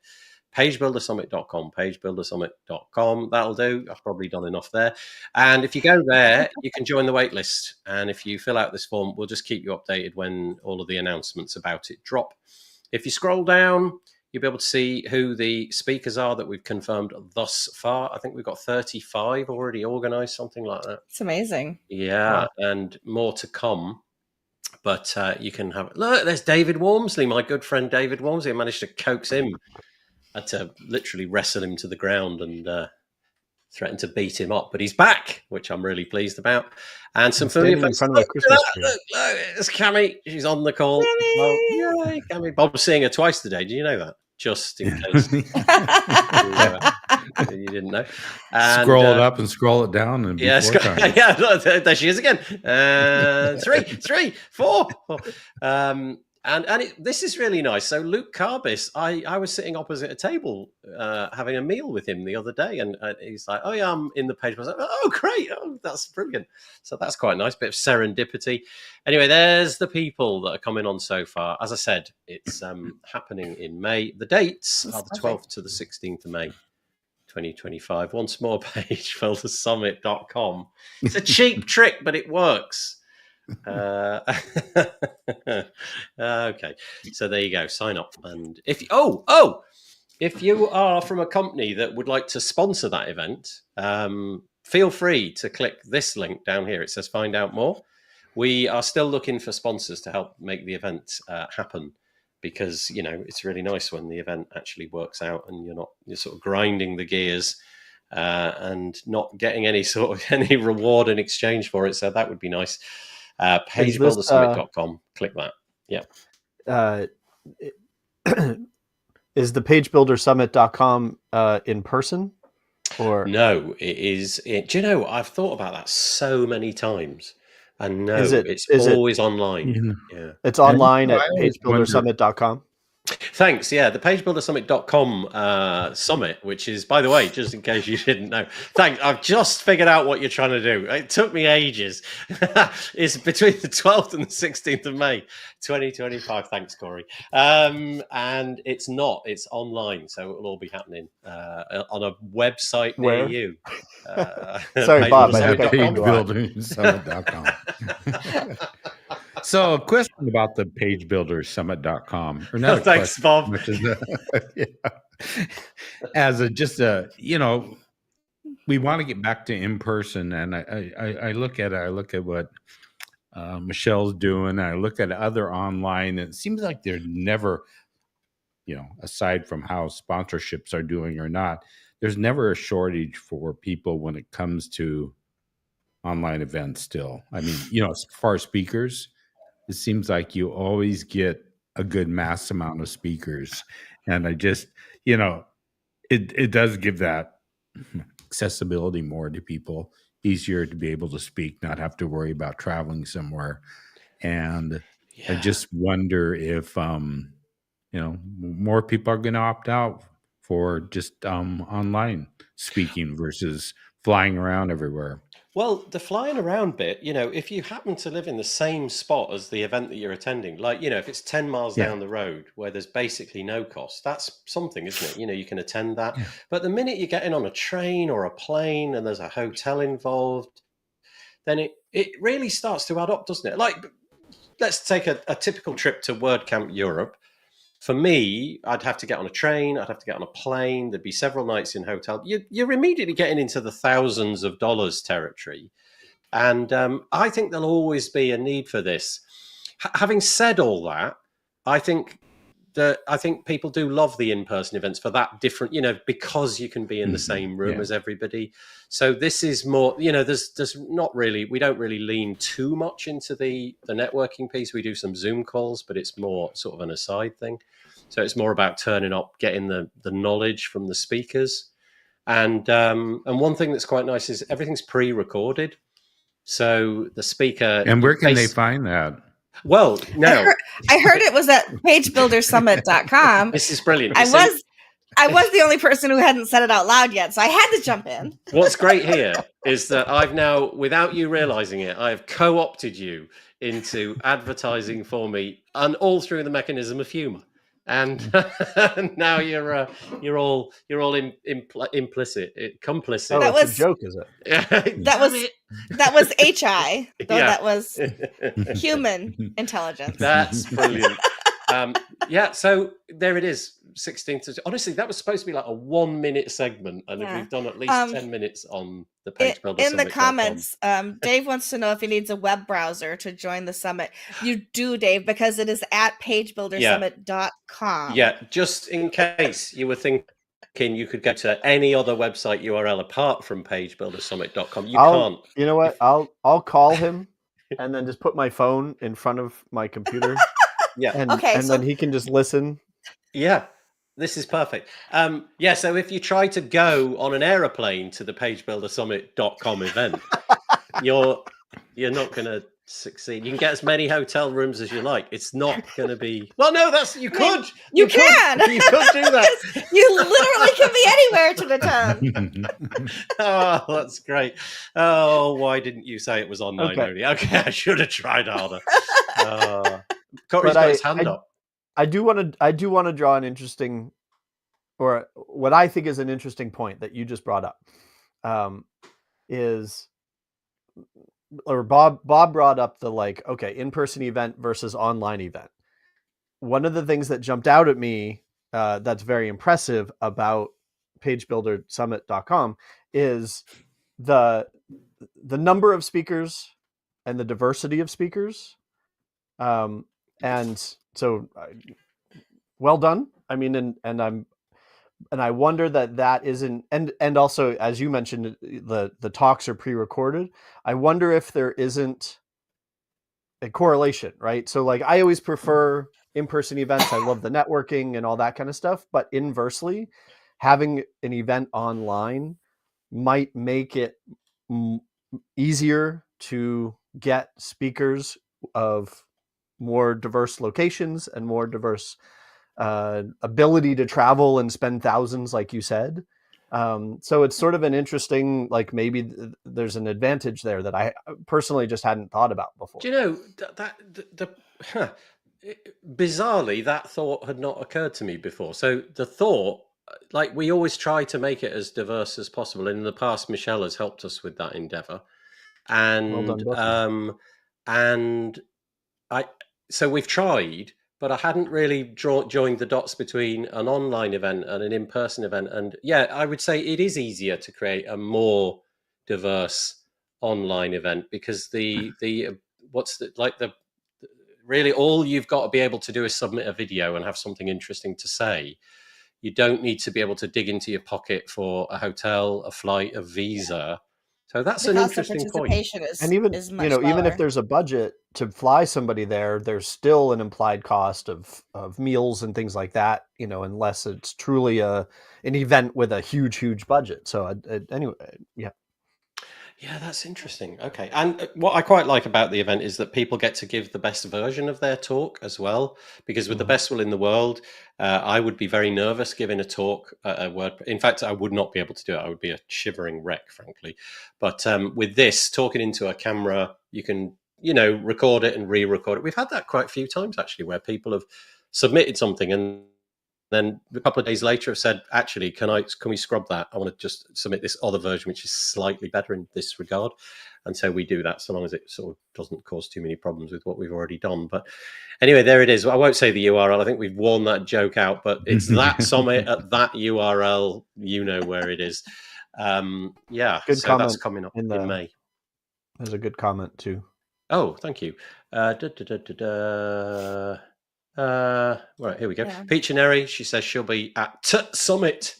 Pagebuildersummit.com, pagebuildersummit.com. That'll do. I've probably done enough there. And if you go there, you can join the waitlist. And if you fill out this form, we'll just keep you updated when all of the announcements about it drop. If you scroll down, you'll be able to see who the speakers are that we've confirmed thus far. I think we've got 35 already organized, something like that. It's amazing. Yeah, and more to come. But you can have... Look, there's David Wormsley, my good friend David Wormsley. I managed to coax him. I had to literally wrestle him to the ground and threaten to beat him up. But he's back, which I'm really pleased about. And some familiar in front of the Christmas tree. Look, it's Cammy. She's on the call. Well, yay, Cammy. Bob's seeing her twice today. Did you know that? Just in case you didn't know. And, scroll it up and scroll it down. And yeah, there she is again. 3, 4. And this is really nice. So Luke Carbis, I was sitting opposite a table having a meal with him the other day, and he's like, "Oh yeah, I'm in the page." I was like, "Oh great, that's brilliant." So that's quite nice, bit of serendipity. Anyway, there's the people that are coming on so far. As I said, it's happening in May. The dates are the 12th to the 16th of May, 2025. Once more, pagebuildersummit.com. It's a cheap trick, but it works. Okay, so there you go. Sign up, and if you are from a company that would like to sponsor that event, feel free to click this link down here. It says find out more. We are still looking for sponsors to help make the event happen, because it's really nice when the event actually works out and you're sort of grinding the gears and not getting any reward in exchange for it. So that would be nice. Pagebuildersummit.com. Click that. Yeah. Is the pagebuildersummit.com in person? Or no, it is. Do you know, I've thought about that so many times. And no, it's always online. Yeah. It's online at pagebuildersummit.com. Thanks. Yeah, the pagebuildersummit.com summit, which is, by the way, just in case you didn't know, thanks. I've just figured out what you're trying to do. It took me ages. It's between the 12th and the 16th of May, 2025. Thanks, Corey. And it's online, so it will all be happening on a website near you. Sorry, Bob. Pagebuildersummit.com. So, a question about the pagebuildersummit.com. Or not thanks, Bob. As we want to get back to in person, and I look at what Michelle's doing. I look at other online, and it seems like they're never, aside from how sponsorships are doing or not, there's never a shortage for people when it comes to online events. Still, I mean, as far as speakers, it seems like you always get a good mass amount of speakers. And I just, it does give that accessibility more to people, easier to be able to speak, not have to worry about traveling somewhere. And I just wonder if, more people are going to opt out for just online speaking versus flying around everywhere. Well, the flying around bit, if you happen to live in the same spot as the event that you're attending, like, if it's 10 miles down the road where there's basically no cost, that's something, isn't it? You can attend that. Yeah. But the minute you get in on a train or a plane and there's a hotel involved, then it really starts to add up, doesn't it? Like, let's take a typical trip to WordCamp Europe. For me, I'd have to get on a train. I'd have to get on a plane. There'd be several nights in hotel. You're immediately getting into the thousands of dollars territory. And I think there'll always be a need for this. Having said all that, I think I think people do love the in-person events for that different, because you can be in the same room as everybody. So this is more, there's not really, we don't really lean too much into the networking piece. We do some Zoom calls, but it's more sort of an aside thing. So it's more about turning up, getting the knowledge from the speakers. And one thing that's quite nice is everything's pre-recorded. So the speaker... And where can they find that? Well, now... I heard it was at pagebuildersummit.com. This is brilliant. I was the only person who hadn't said it out loud yet, so I had to jump in. What's great here is that I've now, without you realizing it, I have co-opted you into advertising for me, and all through the mechanism of humor. And now you're all complicit. Oh, that was a joke, is it? that was HI. That was human intelligence. That's brilliant. So there it is. 16th. Honestly, that was supposed to be like a 1-minute segment, and we've done at least 10 minutes on the page builder. In the comments, Dave wants to know if he needs a web browser to join the summit. You do, Dave, because it is at pagebuildersummit.com. Yeah, just in case you were thinking you could go to any other website URL apart from pagebuildersummit.com. You can't. You know what? I'll call him and then just put my phone in front of my computer. And then he can just listen. Yeah. This is perfect. So if you try to go on an aeroplane to the pagebuildersummit.com event, you're not going to succeed. You can get as many hotel rooms as you like. It's not going to be... Well, no, you could. You can. You could do that. You literally can be anywhere to the town. Oh, that's great. Oh, why didn't you say it was online only? Okay, I should have tried harder. Corey's got his hand up. I do want to draw an interesting, or what I think is an interesting point that you just brought up, Bob brought up the in-person event versus online event. One of the things that jumped out at me that's very impressive about pagebuildersummit.com is the number of speakers and the diversity of speakers. And so well done. I mean, and I wonder that isn't, and also, as you mentioned, the talks are pre-recorded. I wonder if there isn't a correlation, right? So I always prefer in-person events. I love the networking and all that kind of stuff, but inversely, having an event online might make it easier to get speakers of more diverse locations and more diverse ability to travel and spend thousands, like you said. So it's sort of an interesting, maybe there's an advantage there that I personally just hadn't thought about before. Do you know bizarrely, that thought had not occurred to me before. So the thought, we always try to make it as diverse as possible. And in the past, Michelle has helped us with that endeavor. And, well done, so we've tried, but I hadn't really joined the dots between an online event and an in-person event. And I would say it is easier to create a more diverse online event because really all you've got to be able to do is submit a video and have something interesting to say. You don't need to be able to dig into your pocket for a hotel, a flight, a visa. So that's an interesting point. And even even if there's a budget to fly somebody there, there's still an implied cost of meals and things like that. Unless it's truly an event with a huge budget. So anyway, yeah. Yeah, that's interesting. Okay. And what I quite like about the event is that people get to give the best version of their talk as well, because with the best will in the world, I would be very nervous giving a talk at a WordPress. In fact, I would not be able to do it. I would be a shivering wreck, frankly. But with this, talking into a camera, you can, record it and re-record it. We've had that quite a few times, actually, where people have submitted something and then a couple of days later have said, actually, can we scrub that? I want to just submit this other version, which is slightly better in this regard. And so we do that so long as it sort of doesn't cause too many problems with what we've already done. But anyway, there it is. I won't say the URL. I think we've worn that joke out, but it's that summit at that URL. You know where it is. Good so comment that's coming up in May. There's a good comment too. Oh, thank you. Right, here we go. Yeah. Peach and Eri, she says she'll be at Summit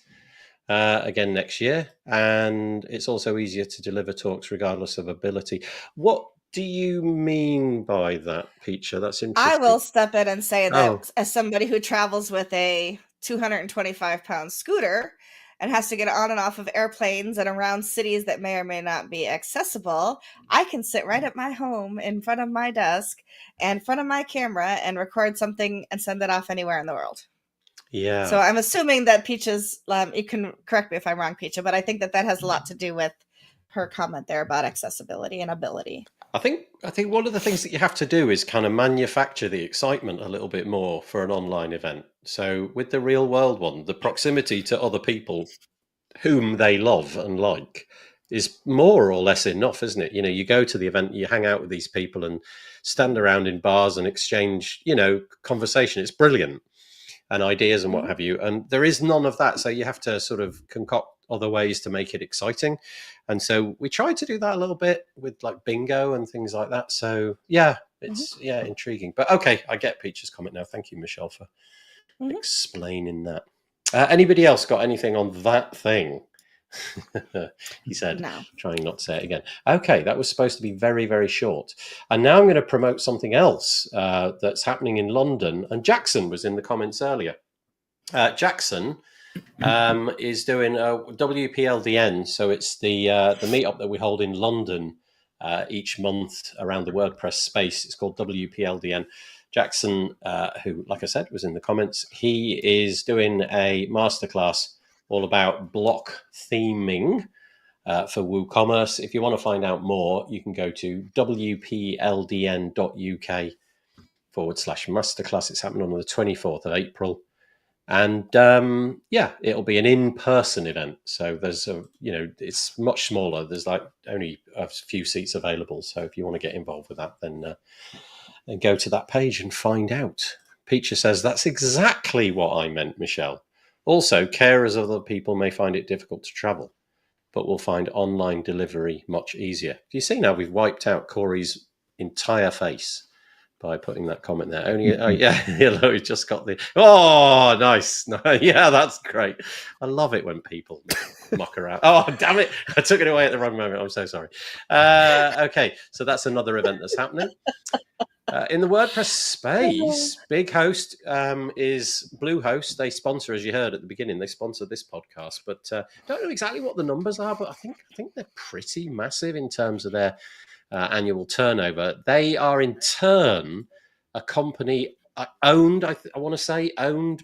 again next year, and it's also easier to deliver talks regardless of ability. What do you mean by that, Peacher? That's interesting. I will step in and say that as somebody who travels with a 225-pound scooter and has to get on and off of airplanes and around cities that may or may not be accessible, I can sit right at my home in front of my desk and in front of my camera and record something and send it off anywhere in the world. Yeah. So I'm assuming that Peach's, you can correct me if I'm wrong, Peacha, but I think that has a lot to do with her comment there about accessibility and ability. I think one of the things that you have to do is kind of manufacture the excitement a little bit more for an online event. So with the real world one, the proximity to other people whom they love and like is more or less enough, isn't it? You know, you go to the event, you hang out with these people and stand around in bars and exchange, conversation. It's brilliant. And ideas and what have you. And there is none of that. So you have to sort of concoct other ways to make it exciting. And so we tried to do that a little bit with like bingo and things like that. So yeah, it's intriguing. But okay, I get Peach's comment now. Thank you, Michelle, for explaining that. Anybody else got anything on that thing? He said, no. Trying not to say it again. Okay, that was supposed to be very, very short. And now I'm going to promote something else that's happening in London. And Jackson was in the comments earlier. Jackson is doing a WPLDN. So it's the meetup that we hold in London each month around the WordPress space. It's called WPLDN. Jackson, who, like I said, was in the comments, he is doing a masterclass all about block theming for WooCommerce. If you want to find out more, you can go to wpldn.uk/masterclass. It's happening on the 24th of April. And it'll be an in-person event. So there's it's much smaller. There's like only a few seats available. So if you want to get involved with that, then go to that page and find out. Peacher says, that's exactly what I meant, Michelle. Also, carers of other people may find it difficult to travel, but will find online delivery much easier. Do you see now we've wiped out Corey's entire face by putting that comment there? Only, he just got the, nice. Yeah, that's great. I love it when people muck around. Oh, damn it. I took it away at the wrong moment. I'm so sorry. Okay, so that's another event that's happening. In the WordPress space, big host is Bluehost. They sponsor, as you heard at the beginning, they sponsor this podcast. But don't know exactly what the numbers are, but I think they're pretty massive in terms of their annual turnover. They are in turn a company owned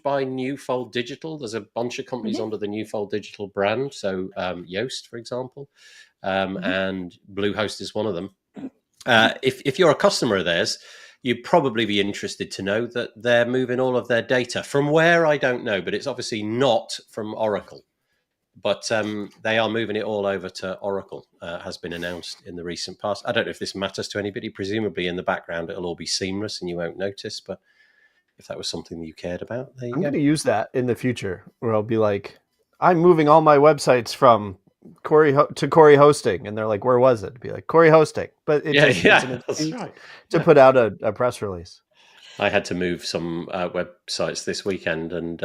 by Newfold Digital. There's a bunch of companies under the Newfold Digital brand. So Yoast, for example, and Bluehost is one of them. If you're a customer of theirs, you'd probably be interested to know that they're moving all of their data from where, I don't know, but it's obviously not from Oracle. But they are moving it all over to Oracle, has been announced in the recent past. I don't know if this matters to anybody. Presumably in the background, it'll all be seamless and you won't notice. But if that was something that you cared about, there you go. I'm going to use that in the future where I'll be like, I'm moving all my websites from Corey Hosting, and they're like, where was it? Be like, Corey Hosting, but that's right. To put out a press release. I had to move some websites this weekend, and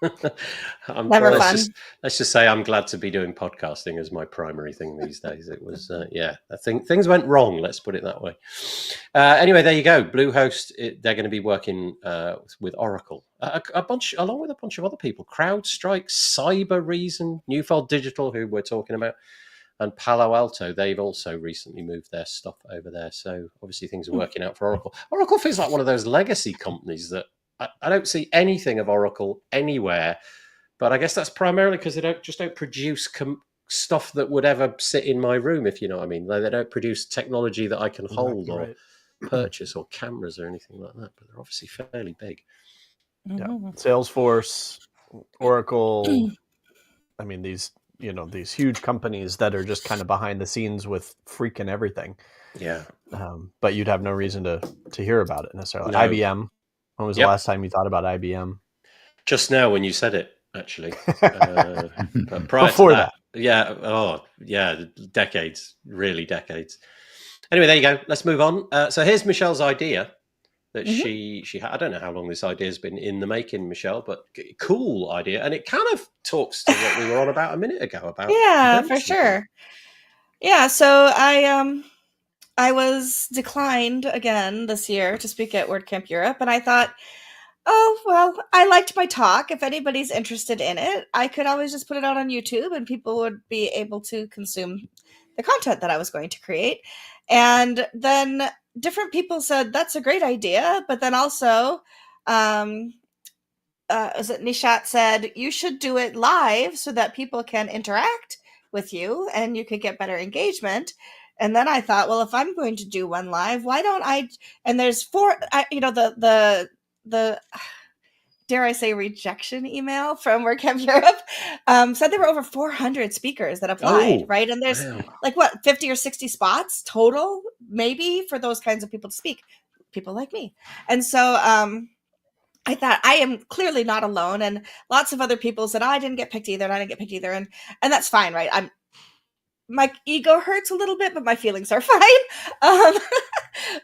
Never fun. Let's just say I'm glad to be doing podcasting as my primary thing these days. It was I think things went wrong, let's put it that way. Anyway, there you go. Bluehost, they're going to be working with Oracle, along with a bunch of other people. CrowdStrike, Cyber Reason, Newfold Digital, who we're talking about, and Palo Alto. They've also recently moved their stuff over there. So obviously things are working out for Oracle. Oracle feels like one of those legacy companies that I don't see anything of Oracle anywhere, but I guess that's primarily because they don't produce stuff that would ever sit in my room, if you know what I mean. They don't produce technology that I can hold or purchase, or cameras or anything like that. But they're obviously fairly big. Yeah, Salesforce, Oracle. I mean, these huge companies that are just kind of behind the scenes with freaking everything. Yeah. But you'd have no reason to hear about it necessarily. No. IBM. When was the last time you thought about IBM? Just now when you said it, actually. But prior Before to that. Yeah. Decades. Really decades. Anyway, there you go. Let's move on. So here's Michelle's idea. that she had. I don't know how long this idea has been in the making, Michelle, but cool idea. And it kind of talks to what we were on about a minute ago about for sure. Yeah, so I was declined again this year to speak at WordCamp Europe, and I thought, oh, well, I liked my talk. If anybody's interested in it, I could always just put it out on YouTube and people would be able to consume the content that I was going to create. And then different people said, that's a great idea. But then also, Nishat said, you should do it live so that people can interact with you and you could get better engagement. And then I thought, well, if I'm going to do one live, why don't I? And there's the dare I say rejection email from WordCamp Europe said there were over 400 speakers that applied, right? And there's like 50 or 60 spots total, maybe, for those kinds of people to speak, people like me. And so I thought, I am clearly not alone. And lots of other people said, I didn't get picked either, and I didn't get picked either. And that's fine, right? My ego hurts a little bit, but my feelings are fine.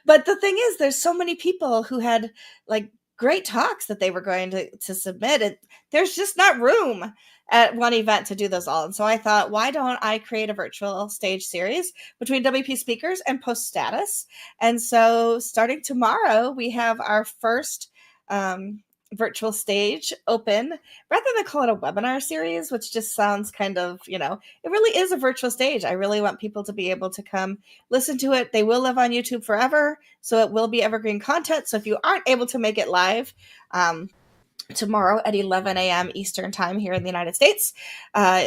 But the thing is, there's so many people who had like great talks that they were going to submit, and there's just not room at one event to do those all. And so I thought, why don't I create a virtual stage series between WP speakers and post status? And so starting tomorrow, we have our first virtual stage open, rather than call it a webinar series, which just sounds kind of, it really is a virtual stage. I really want people to be able to come listen to it. They will live on YouTube forever, so it will be evergreen content. So if you aren't able to make it live tomorrow at 11 a.m. Eastern time here in the United States,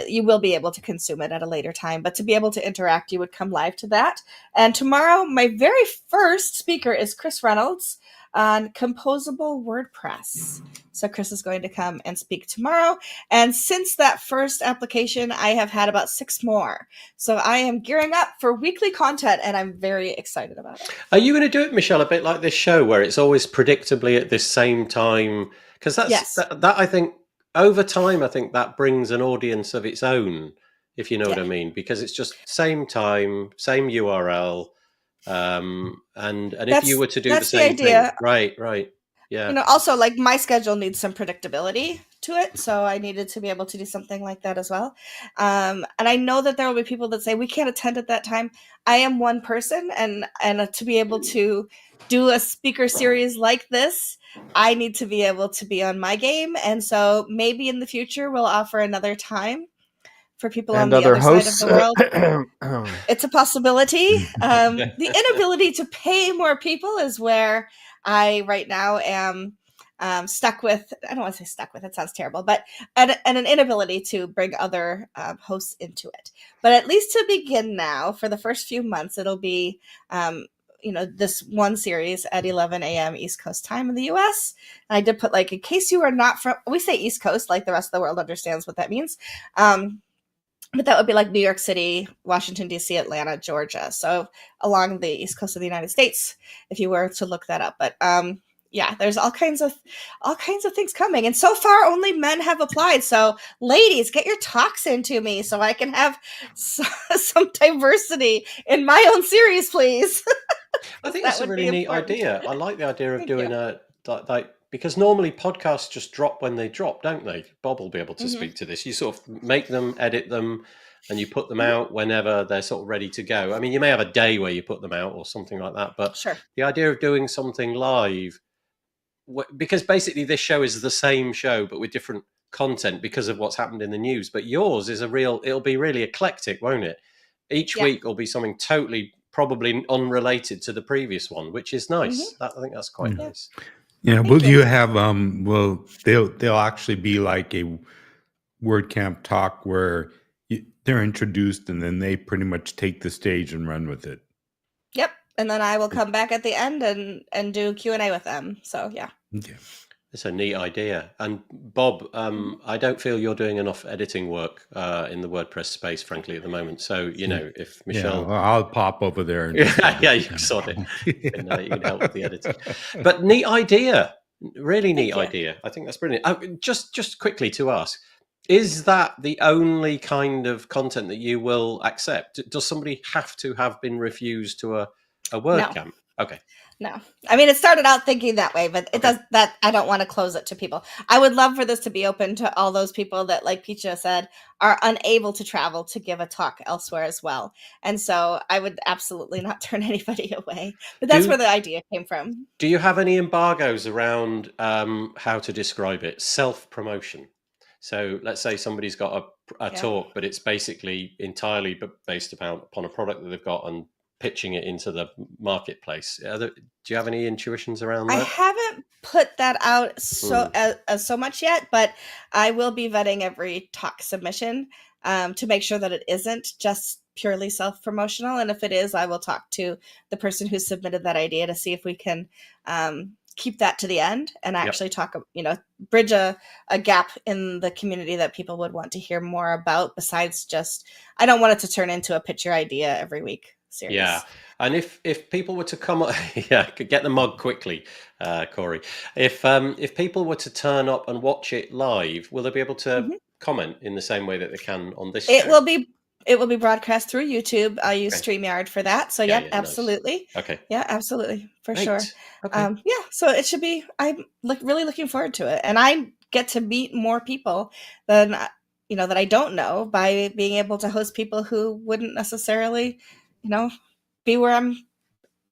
you will be able to consume it at a later time. But to be able to interact, you would come live to that. And tomorrow, my very first speaker is Chris Reynolds on composable WordPress. So Chris is going to come and speak tomorrow. And since that first application, I have had about 6 more. So I am gearing up for weekly content, and I'm very excited about it. Are you going to do it, Michelle, a bit like this show where it's always predictably at this same time? Because that I think over time, I think that brings an audience of its own, if you know what I mean, because it's just same time, same URL. And if you were to do the same thing, right. Yeah. Also, like, my schedule needs some predictability to it. So I needed to be able to do something like that as well. And I know that there will be people that say we can't attend at that time. I am one person, and to be able to do a speaker series like this, I need to be able to be on my game. And so maybe in the future we'll offer another time for people on the other side of the world. It's a possibility. The inability to pay more people is where I right now am stuck with. I don't want to say stuck with, it sounds terrible, but and an inability to bring other hosts into it. But at least to begin now, for the first few months, it'll be this one series at 11 a.m. East Coast time in the US. And I did put, like, in case you are not from, we say East Coast, like the rest of the world understands what that means. But that would be like New York City, Washington, D.C., Atlanta, Georgia. So along the East Coast of the United States, if you were to look that up. But there's all kinds of things coming. And so far, only men have applied. So ladies, get your talks into me so I can have some diversity in my own series, please. I think that's a really neat idea. I like the idea of doing because normally podcasts just drop when they drop, don't they? Bob will be able to speak to this. You sort of make them, edit them, and you put them out whenever they're sort of ready to go. I mean, you may have a day where you put them out or something like that, but sure. The idea of doing something live, because basically this show is the same show, but with different content because of what's happened in the news. But yours is it'll be really eclectic, won't it? Each week will be something totally, probably unrelated to the previous one, which is nice. I think that's quite nice. Yeah, will you have they'll actually be like a WordCamp talk where they're introduced and then they pretty much take the stage and run with it. Yep, and then I will come back at the end and do Q&A with them. So yeah. Okay. It's a neat idea. And Bob, I don't feel you're doing enough editing work in the WordPress space, frankly, at the moment. So, if Michelle... Yeah, I'll pop over there. And you can sort it. You can help with the editing. But neat idea. Really neat idea. I think that's brilliant. Just quickly to ask, is that the only kind of content that you will accept? Does somebody have to have been refused to a WordCamp? No. Okay. No, I mean, it started out thinking that way, but it does that. I don't want to close it to people. I would love for this to be open to all those people that, like Picha said, are unable to travel to give a talk elsewhere as well. And so I would absolutely not turn anybody away. But that's where the idea came from. Do you have any embargoes around how to describe it? Self-promotion. So let's say somebody's got a talk, but it's basically entirely based upon a product that they've got and pitching it into the marketplace. Do you have any intuitions around that? I haven't put that out so much yet, but I will be vetting every talk submission to make sure that it isn't just purely self-promotional. And if it is, I will talk to the person who submitted that idea to see if we can keep that to the end and actually talk, bridge a gap in the community that people would want to hear more about, besides just, I don't want it to turn into a pitch your idea every week series. Yeah. And if people were to come get the mug quickly, Corey. If people were to turn up and watch it live, will they be able to comment in the same way that they can on this show? It will be broadcast through YouTube. I use StreamYard for that. So absolutely. Nice. Okay. Yeah, absolutely. For Great. sure. Okay. So it should be, I'm really looking forward to it. And I get to meet more people than, that I don't know by being able to host people who wouldn't necessarily, be where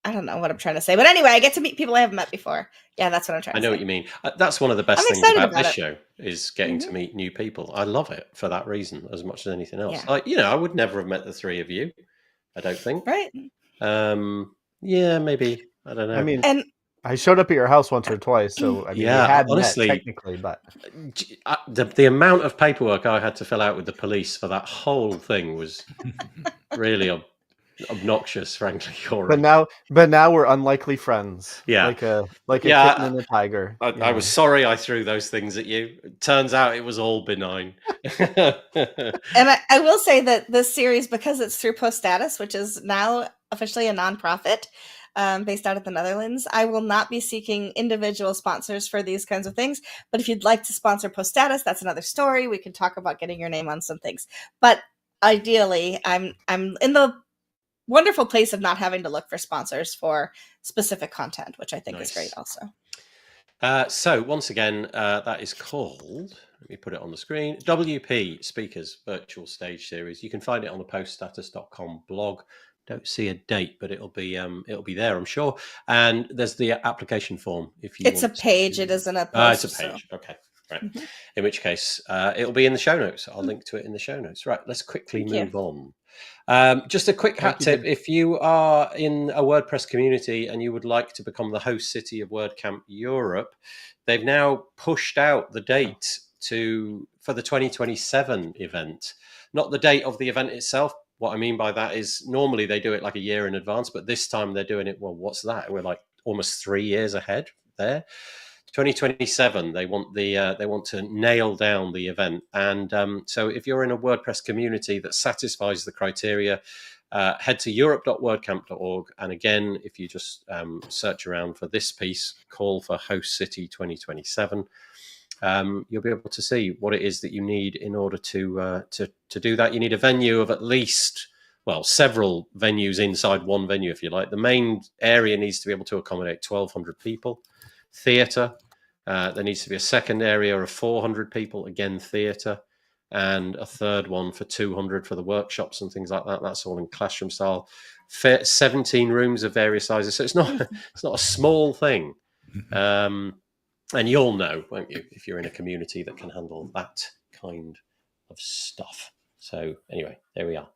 I don't know what I'm trying to say. But anyway, I get to meet people I haven't met before. Yeah, that's what I'm trying to say. I know what you mean. That's one of the best things about this show is getting to meet new people. I love it for that reason as much as anything else. I would never have met the three of you, I don't think. Right. Yeah, maybe. I don't know. I mean, I showed up at your house once or twice, so I mean, we had honestly, met technically, but the amount of paperwork I had to fill out with the police for that whole thing was really obnoxious, frankly, Corey. But now we're unlikely friends. Yeah, like a kitten and a tiger. I was sorry I threw those things at you. It turns out it was all benign. And I will say that this series, because it's through Post Status, which is now officially a nonprofit based out of the Netherlands, I will not be seeking individual sponsors for these kinds of things. But if you'd like to sponsor Post Status, that's another story. We can talk about getting your name on some things. But ideally, I'm in the wonderful place of not having to look for sponsors for specific content, which I think is great also. So once again, that is called, let me put it on the screen, WP Speakers Virtual Stage Series. You can find it on the poststatus.com blog. Don't see a date, but it'll be there, I'm sure. And there's the application form if you It's a page, it isn't a post. It's a page, okay. Right. In which case, it'll be in the show notes. I'll link to it in the show notes. Right, let's quickly move on. Just a quick hat tip. If you are in a WordPress community and you would like to become the host city of WordCamp Europe, they've now pushed out the date for the 2027 event. Not the date of the event itself. What I mean by that is normally they do it like a year in advance, but this time they're doing it, well, what's that? We're like almost 3 years ahead there. 2027, they want to nail down the event, and so if you're in a WordPress community that satisfies the criteria, head to europe.wordcamp.org, and again, if you just search around for this piece, call for Host City 2027, you'll be able to see what it is that you need in order to do that. You need a venue of at least, well, several venues inside one venue, if you like. The main area needs to be able to accommodate 1,200 people. Theatre, there needs to be a second area of 400 people, again theatre, and a third one for 200 for the workshops and things like that. That's all in classroom style. 17 rooms of various sizes, so it's not a small thing. And you'll know, won't you, if you're in a community that can handle that kind of stuff. So anyway, there we are.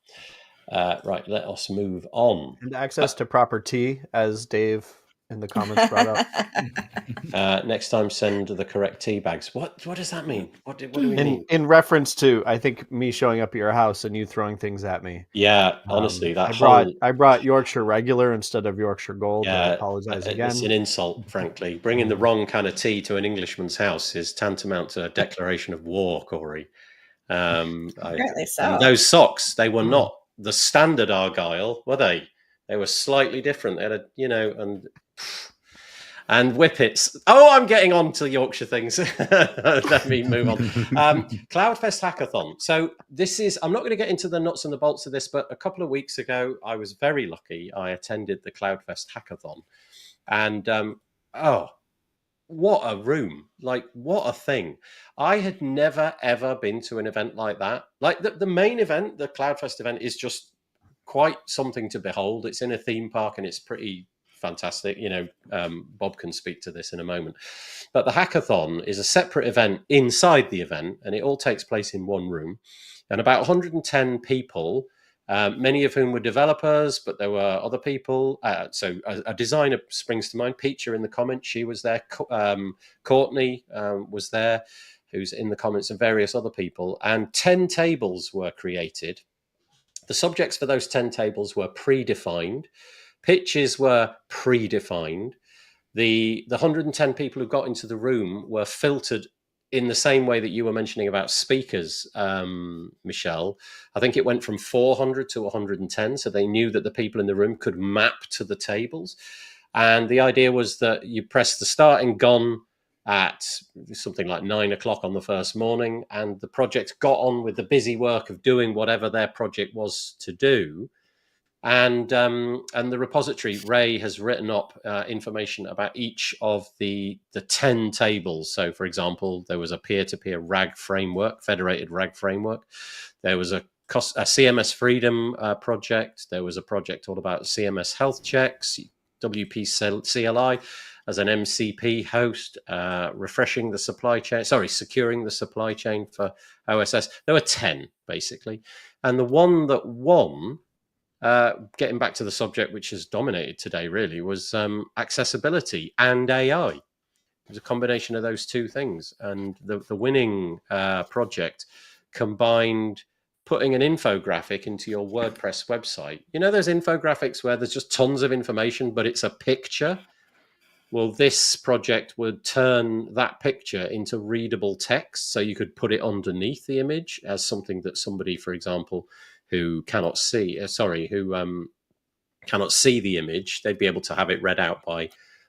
Right, let us move on. And access to proper tea, as Dave in the comments brought up. Next time, send the correct tea bags. What does that mean? What do we mean? In reference to, I think, me showing up at your house and you throwing things at me. Yeah, honestly, I brought Yorkshire Regular instead of Yorkshire Gold. Yeah, I apologize again. It's an insult, frankly. Bringing the wrong kind of tea to an Englishman's house is tantamount to a declaration of war, Corey. Apparently so. Those socks, they were not the standard Argyle, were they? They were slightly different. They had and whippets. Oh, I'm getting on to Yorkshire things. Let me move on. CloudFest Hackathon. So I'm not going to get into the nuts and the bolts of this, but a couple of weeks ago, I was very lucky. I attended the CloudFest Hackathon. And oh, what a room. Like, what a thing. I had never, ever been to an event like that. Like the main event, the CloudFest event, is just quite something to behold. It's in a theme park and it's pretty fantastic. Bob can speak to this in a moment. But the hackathon is a separate event inside the event, and it all takes place in one room. And about 110 people, many of whom were developers, but there were other people. So a designer springs to mind. Peacher in the comments, she was there. Courtney was there, who's in the comments, and various other people. And 10 tables were created. The subjects for those 10 tables were predefined. Pitches were predefined. The 110 people who got into the room were filtered in the same way that you were mentioning about speakers, Michelle. I think it went from 400 to 110. So they knew that the people in the room could map to the tables. And the idea was that you press the starting gun at something like 9 o'clock on the first morning, and the project got on with the busy work of doing whatever their project was to do. And the repository, Ray, has written up information about each of the 10 tables. So, for example, there was a peer-to-peer RAG framework, federated RAG framework. There was a CMS Freedom project. There was a project all about CMS health checks, WP CLI as an MCP host, securing the supply chain for OSS. There were 10, basically. And the one that won, getting back to the subject which has dominated today, really, was accessibility and AI. It was a combination of those two things. And the winning project combined putting an infographic into your WordPress website. You know those infographics where there's just tons of information, but it's a picture? Well, this project would turn that picture into readable text, so you could put it underneath the image as something that somebody, for example, who cannot see, cannot see the image, they'd be able to have it read out by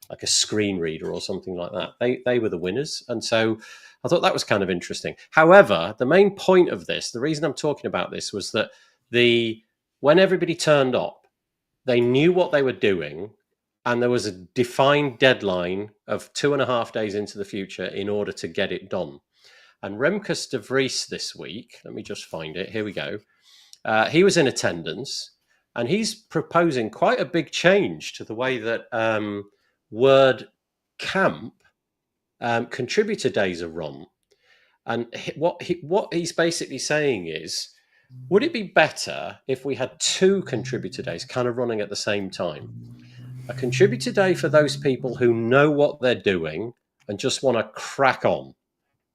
like a screen reader or something like that. They were the winners. And so I thought that was kind of interesting. However, the main point of this, the reason I'm talking about this, was that when everybody turned up, they knew what they were doing, and there was a defined deadline of 2.5 days into the future in order to get it done. And Remkes de Vries this week, let me just find it, here we go. He was in attendance, and he's proposing quite a big change to the way that WordCamp contributor days are run. And what he's basically saying is, would it be better if we had 2 contributor days kind of running at the same time? A contributor day for those people who know what they're doing and just want to crack on.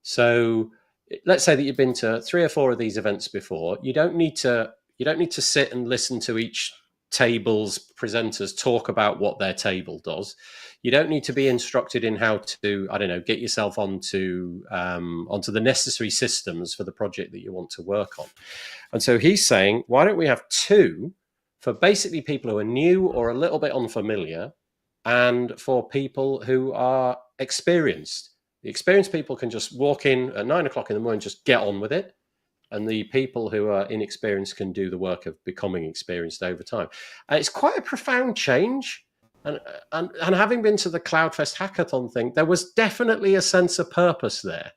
So let's say that you've been to 3 or 4 of these events before. You don't need to sit and listen to each table's presenters talk about what their table does. You don't need to be instructed in how to, get yourself onto the necessary systems for the project that you want to work on. And so he's saying, why don't we have 2 for basically people who are new or a little bit unfamiliar, and for people who are experienced. The experienced people can just walk in at 9 o'clock in the morning, just get on with it. And the people who are inexperienced can do the work of becoming experienced over time. And it's quite a profound change. And having been to the CloudFest hackathon thing, there was definitely a sense of purpose there,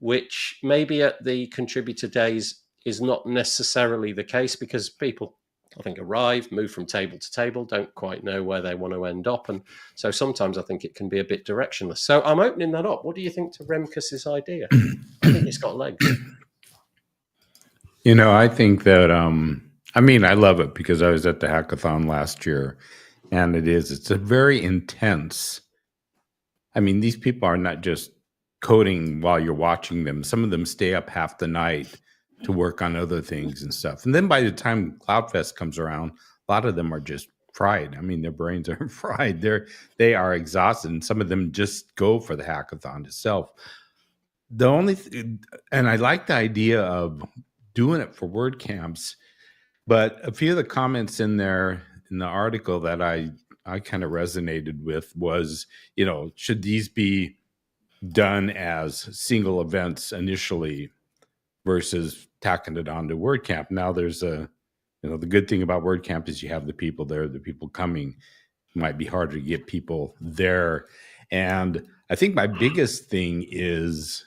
which maybe at the contributor days is not necessarily the case, because people, I think, arrive, move from table to table, don't quite know where they want to end up. And so sometimes I think it can be a bit directionless. So I'm opening that up. What do you think to Remkes' idea? I think it's got legs. I think that, I love it because I was at the hackathon last year, and it's a very intense. These people are not just coding while you're watching them. Some of them stay up half the night to work on other things and stuff. And then by the time CloudFest comes around, a lot of them are just fried. Their brains are fried. They are exhausted, and some of them just go for the hackathon itself. And I like the idea of doing it for WordCamps, but a few of the comments in there in the article that I kind of resonated with was, should these be done as single events initially versus tacking it onto WordCamp? Now there's the good thing about WordCamp is you have the people there, the people coming. might be harder to get people there. And I think my biggest thing is,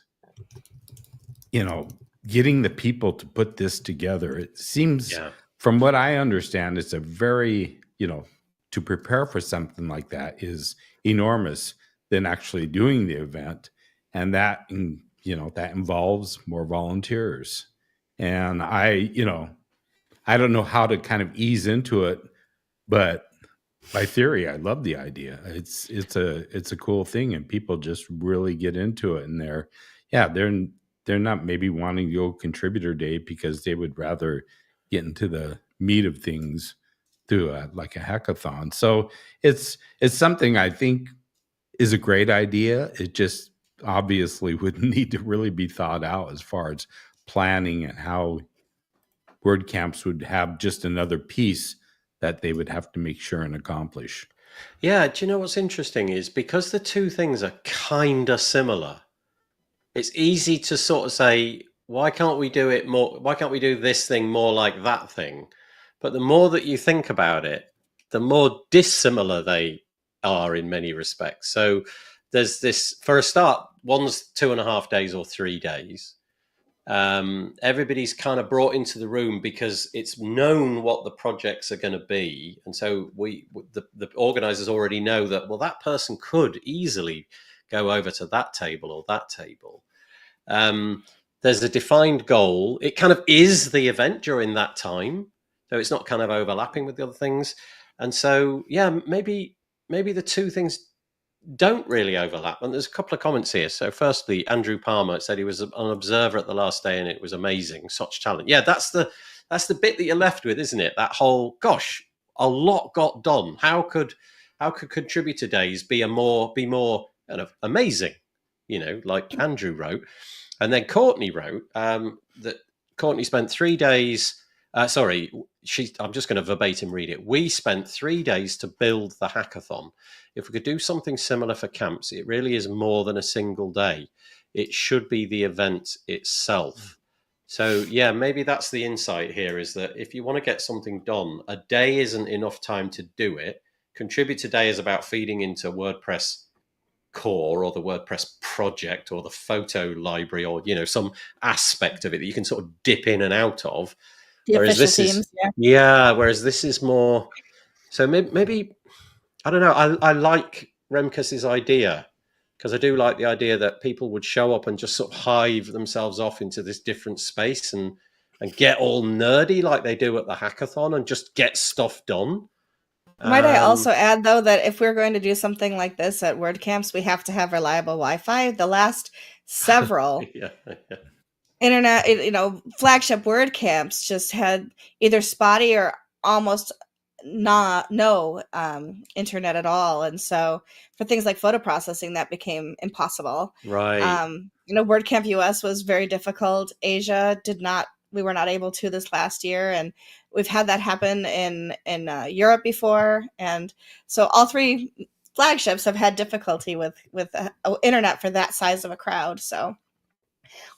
getting the people to put this together. It seems, from what I understand, it's a very, to prepare for something like that is enormous than actually doing the event. And that, that involves more volunteers. And I don't know how to kind of ease into it, but by theory, I love the idea. It's a cool thing, and people just really get into it. And they're not maybe wanting to go contributor day because they would rather get into the meat of things through like a hackathon. So it's something I think is a great idea. It just obviously would need to really be thought out as far as planning and how WordCamps would have just another piece that they would have to make sure and accomplish. Yeah, do you know what's interesting is because the two things are kind of similar, it's easy to sort of say, why can't we do it more? Why can't we do this thing more like that thing? But the more that you think about it, the more dissimilar they are in many respects. So there's this, for a start, one's 2.5 days or 3 days. Everybody's kind of brought into the room because it's known what the projects are going to be. And so the organizers already know that, well, that person could easily go over to that table or that table. There's a defined goal. It kind of is the event during that time. So it's not kind of overlapping with the other things. And so, maybe the two things don't really overlap. And there's a couple of comments here. So firstly, Andrew Palmer said he was an observer at the last day and it was amazing. Such talent. Yeah, that's the bit that you're left with, isn't it? That whole, gosh, a lot got done. How could contributor days be more kind of amazing, like Andrew wrote. And then Courtney wrote that Courtney spent 3 days. I'm just going to verbatim read it. We spent 3 days to build the hackathon. If we could do something similar for camps, it really is more than a single day. It should be the event itself. So, maybe that's the insight here, is that if you want to get something done, a day isn't enough time to do it. Contributor day is about feeding into WordPress core or the WordPress project or the photo library or, some aspect of it that you can sort of dip in and out of. Whereas this teams, whereas this is more, so maybe I don't know. I like Remkes's idea because I do like the idea that people would show up and just sort of hive themselves off into this different space and get all nerdy like they do at the hackathon and just get stuff done. Might I also add, though, that if we're going to do something like this at WordCamps, we have to have reliable Wi-Fi. The last several internet, flagship WordCamps just had either spotty or almost no internet at all. And so for things like photo processing, that became impossible. Right. WordCamp US was very difficult. Asia we were not able to this last year. And we've had that happen in Europe before. And so all three flagships have had difficulty with internet for that size of a crowd. So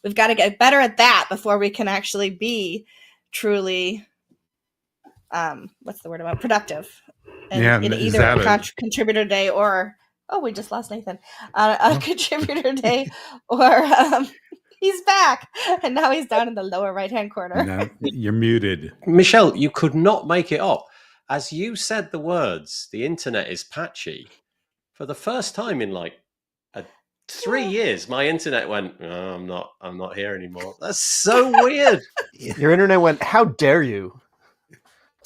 we've got to get better at that before we can actually be truly, productive. And in either a contributor day or, we just lost Nathan, a contributor day or he's back. And now he's down in the lower right-hand corner. No, you're muted. Michelle, you could not make it up. As you said the words, the internet is patchy. For the first time in 3 years, my internet went, oh, I'm not here anymore. That's so weird. Your internet went, how dare you?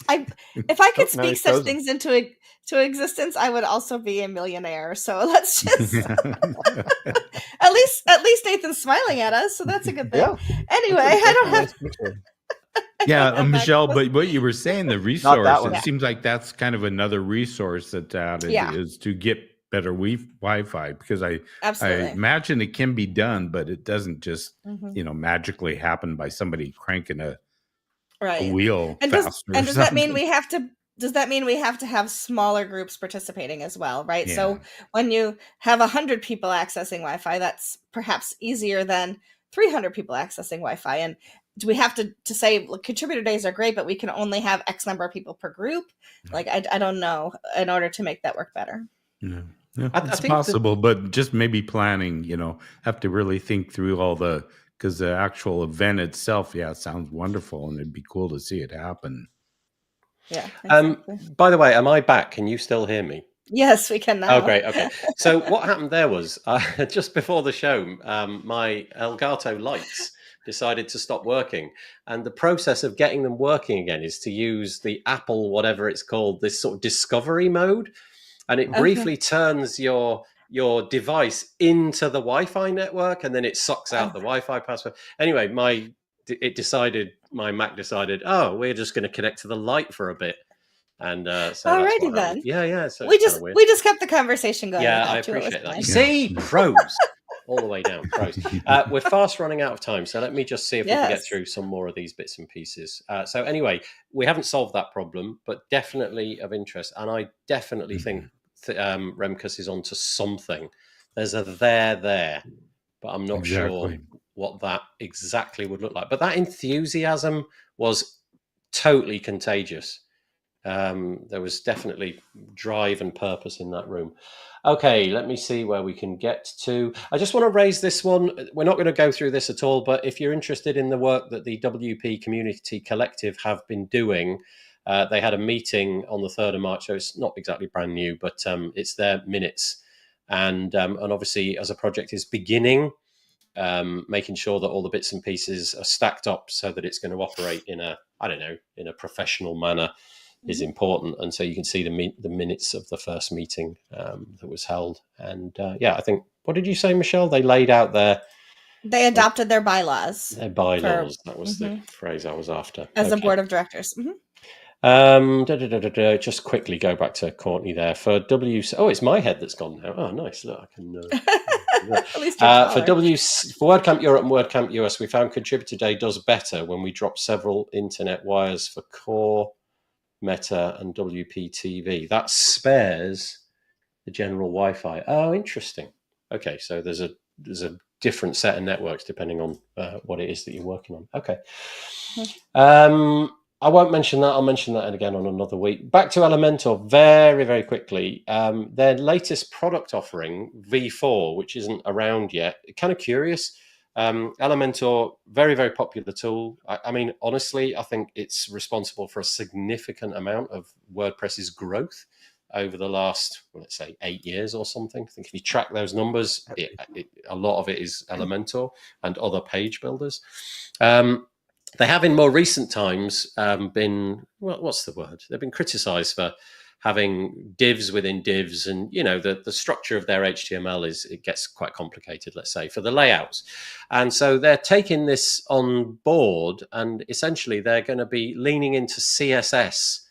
If I could speak such things into existence, I would also be a millionaire. So let's just at least Nathan's smiling at us, so that's a good thing. Yeah. Anyway, I don't have. Michelle, but what you were saying, the resource, it seems like that's kind of another resource that's added is to get better Wi-Fi, because I imagine it can be done, but it doesn't just magically happen by somebody cranking a wheel faster. Does that mean we have to? Does that mean we have to have smaller groups participating as well, right? Yeah. So when you have 100 people accessing Wi-Fi, that's perhaps easier than 300 people accessing Wi-Fi. And do we have to say contributor days are great, but we can only have X number of people per group? Like, I don't know, in order to make that work better. Yeah, I it's think possible, but just maybe planning, have to really think through because the actual event itself, sounds wonderful, and it'd be cool to see it happen. Yeah. Exactly. By the way, am I back? Can you still hear me? Yes, we can now. Oh, great. Okay. So what happened there was just before the show, my Elgato lights decided to stop working. And the process of getting them working again is to use the Apple, whatever it's called, this sort of discovery mode. And it briefly turns your device into the Wi-Fi network, and then it sucks out the Wi-Fi password. Anyway, my Mac decided, oh, we're just going to connect to the light for a bit. And so alrighty then. Yeah. So we just kept the conversation going. Yeah, I appreciate that. You see, pros all the way down. Pros. We're fast running out of time, so let me just see if we can get through some more of these bits and pieces. So anyway, we haven't solved that problem, but definitely of interest, and I definitely think Remkus is onto something. There's a there, but I'm not sure what that exactly would look like. But that enthusiasm was totally contagious. There was definitely drive and purpose in that room. Okay, let me see where we can get to. I just want to raise this one. We're not going to go through this at all, but if you're interested in the work that the WP Community Collective have been doing, they had a meeting on the 3rd of March, so it's not exactly brand new, but it's their minutes. And obviously, as a project is beginning, making sure that all the bits and pieces are stacked up so that it's going to operate in a professional manner is important. And so you can see the minutes of the first meeting that was held. And I think, what did you say, Michelle? They laid out they adopted their bylaws. Their bylaws. That was the phrase I was after. As a board of directors. Just quickly go back to Courtney there for Oh, it's my head that's gone now. Oh, nice. Look, I can. At least for WordCamp Europe and WordCamp US, we found Contributor Day does better when we drop several internet wires for Core, Meta, and WPTV. That spares the general Wi-Fi. Oh, interesting. Okay, so there's a different set of networks depending on what it is that you're working on. Okay. I won't mention that. I'll mention that again on another week. Back to Elementor very, very quickly. Their latest product offering, V4, which isn't around yet. Kind of curious. Elementor, very, very popular tool. I mean, honestly, I think it's responsible for a significant amount of WordPress's growth over the last, let's say, 8 years or something. I think if you track those numbers, a lot of it is Elementor and other page builders. They have in more recent times been, what's the word? They've been criticized for having divs within divs, and the structure of their HTML it gets quite complicated, let's say, for the layouts. And so they're taking this on board, and essentially they're going to be leaning into CSS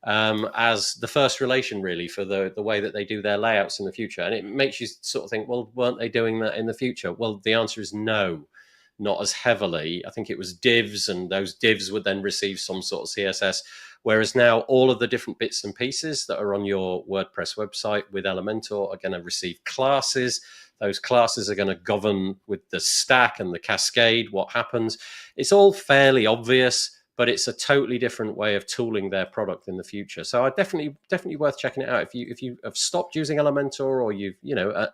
as the first relation, really, for the way that they do their layouts in the future. And it makes you sort of think, well, weren't they doing that in the future? Well, the answer is no. Not as heavily. I think it was divs, and those divs would then receive some sort of CSS. Whereas now all of the different bits and pieces that are on your WordPress website with Elementor are going to receive classes. Those classes are going to govern with the stack and the cascade what happens. It's all fairly obvious, but it's a totally different way of tooling their product in the future. So I definitely worth checking it out. If you have stopped using Elementor, or you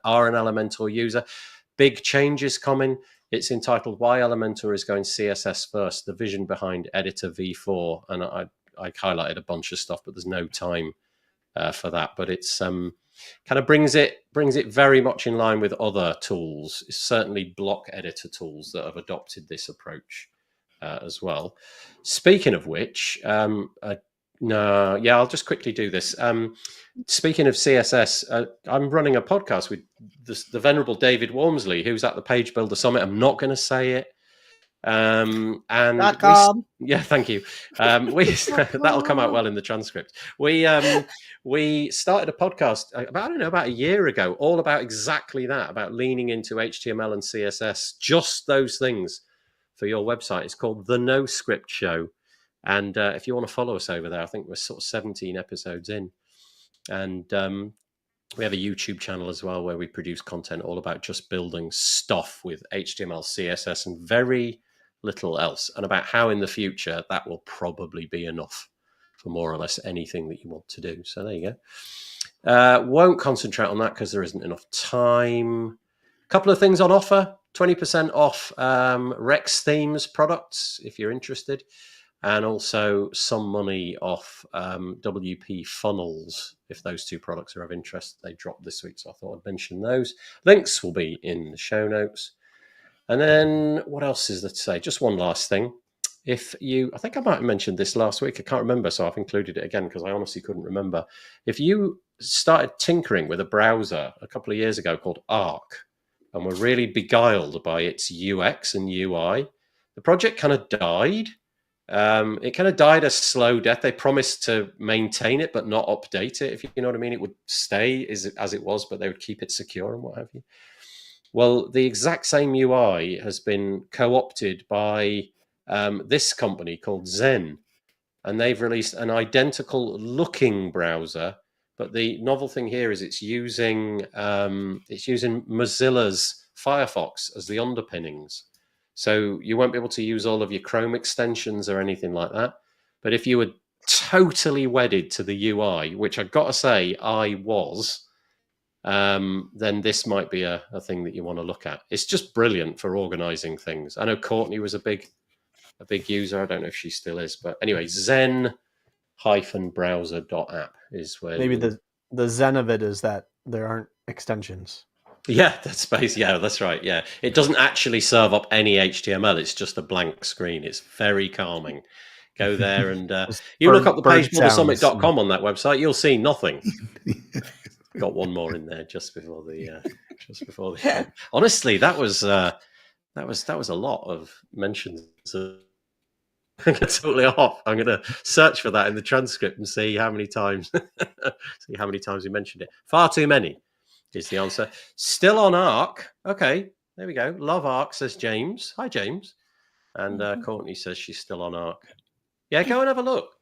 are an Elementor user, big changes coming. It's entitled "Why Elementor is Going CSS First: The Vision Behind Editor V4," and I highlighted a bunch of stuff, but there's no time for that. But it's kind of brings it very much in line with other tools. It's certainly block editor tools that have adopted this approach as well. Speaking of which, I'll just quickly do this. Speaking of CSS, I'm running a podcast with the venerable David Wormsley, who's at the Page Builder Summit. I'm not going to say it. And thank you. That'll come out well in the transcript. We started a podcast about a year ago, all about exactly that, about leaning into HTML and CSS, just those things for your website. It's called The No Script Show. And if you want to follow us over there, I think we're sort of 17 episodes in. And we have a YouTube channel as well where we produce content all about just building stuff with HTML, CSS, and very little else, and about how in the future that will probably be enough for more or less anything that you want to do. So there you go. Won't concentrate on that because there isn't enough time. A couple of things on offer. 20% off Rex Themes products if you're interested, and also some money off WP Funnels if those two products are of interest. They dropped this week, so I thought I'd mention those. Links will be in the show notes. And then what else is there to say? Just one last thing. I think I might have mentioned this last week. I can't remember, so I've included it again because I honestly couldn't remember. If you started tinkering with a browser a couple of years ago called Arc, and were really beguiled by its UX and UI, the project kind of died. It kind of died a slow death. They promised to maintain it, but not update it, if you know what I mean. It would stay as it was, but they would keep it secure and what have you. Well, the exact same UI has been co-opted by this company called Zen, and they've released an identical looking browser. But the novel thing here is it's using Mozilla's Firefox as the underpinnings. So you won't be able to use all of your Chrome extensions or anything like that. But if you were totally wedded to the UI, which I've got to say I was, then this might be a thing that you want to look at. It's just brilliant for organizing things. I know Courtney was a big user. I don't know if she still is. But anyway, zen-browser.app is where maybe the zen of it is that there aren't extensions. Yeah, that's right. Yeah, it doesn't actually serve up any HTML. It's just a blank screen. It's very calming. Go there and you look up the page buildersummit.com on that website. You'll see nothing. Got one more in there just before the Honestly, that was a lot of mentions. Totally off. I'm going to search for that in the transcript and see how many times we mentioned it. Far too many is the answer. Still on Arc. Okay, there we go. Love Arc, says James. Hi, James. And Courtney says she's still on Arc. Yeah, go and have a look.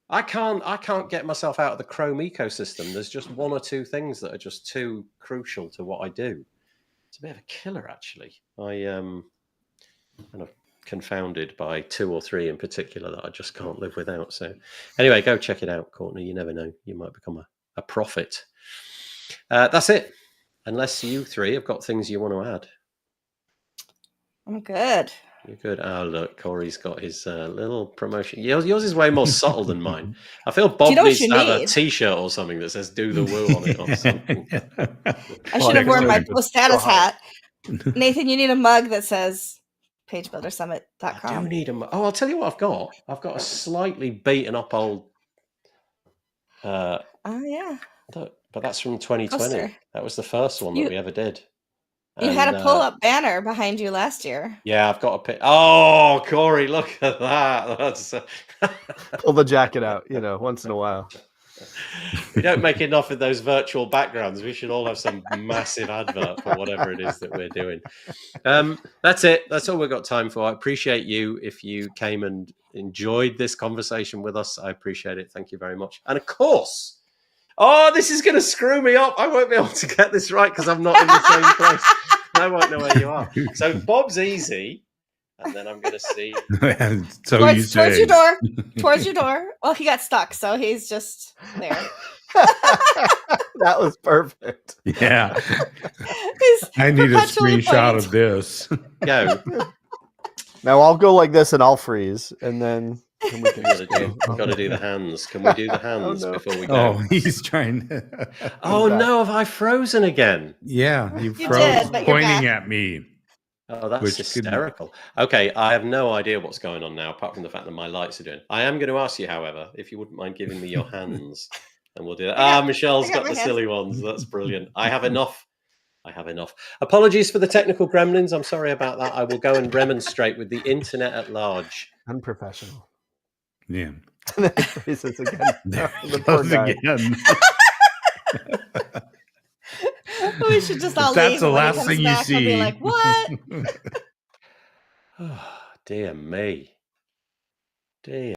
I can't get myself out of the Chrome ecosystem. There's just one or two things that are just too crucial to what I do. It's a bit of a killer, actually. I'm kind of confounded by two or three in particular that I just can't live without. So anyway, go check it out, Courtney. You never know. You might become a prophet. That's it. Unless you three have got things you want to add. I'm good. You're good. Oh, look, Corey's got his little promotion. Yours is way more subtle than mine. I feel Bob needs to have a T-shirt or something that says "Do the Woo" on it or something. I should have worn my post status hat. Nathan, you need a mug that says pagebuildersummit.com. I do need a mug. Oh, I'll tell you what I've got. I've got a slightly beaten up old... Oh, yeah. Look, but that's from 2020. Poster. That was the first one that we ever did. You had a pull-up banner behind you last year. Yeah, I've got a pic. Oh, Corey, look at that. That's pull the jacket out, once in a while. We don't make enough of those virtual backgrounds. We should all have some massive advert for whatever it is that we're doing. That's it. That's all we've got time for. I appreciate you if you came and enjoyed this conversation with us. I appreciate it. Thank you very much. And of course, this is going to screw me up. I won't be able to get this right because I'm not in the same place. I won't know where you are. So Bob's easy. And then I'm going to see. Towards your door. Well, he got stuck, so he's just there. That was perfect. Yeah. I need a screenshot of this. Go. Now I'll go like this and I'll freeze. And then we can got to do the hands. Can we do the hands before we go? Oh, he's trying to. Oh, no. Have I frozen again? Yeah. You froze pointing at me. Oh, that's hysterical. Okay, I have no idea what's going on now, apart from the fact that my lights are doing. I am going to ask you, however, if you wouldn't mind giving me your hands, and we'll do that. Michelle's got the silly ones. That's brilliant. I have enough. Apologies for the technical gremlins. I'm sorry about that. I will go and remonstrate with the internet at large. Unprofessional. Yeah. Phrases again. The poor guy. Again. We should just all That's leave. the last thing you see. Be like, what? Oh, dear me. Dear.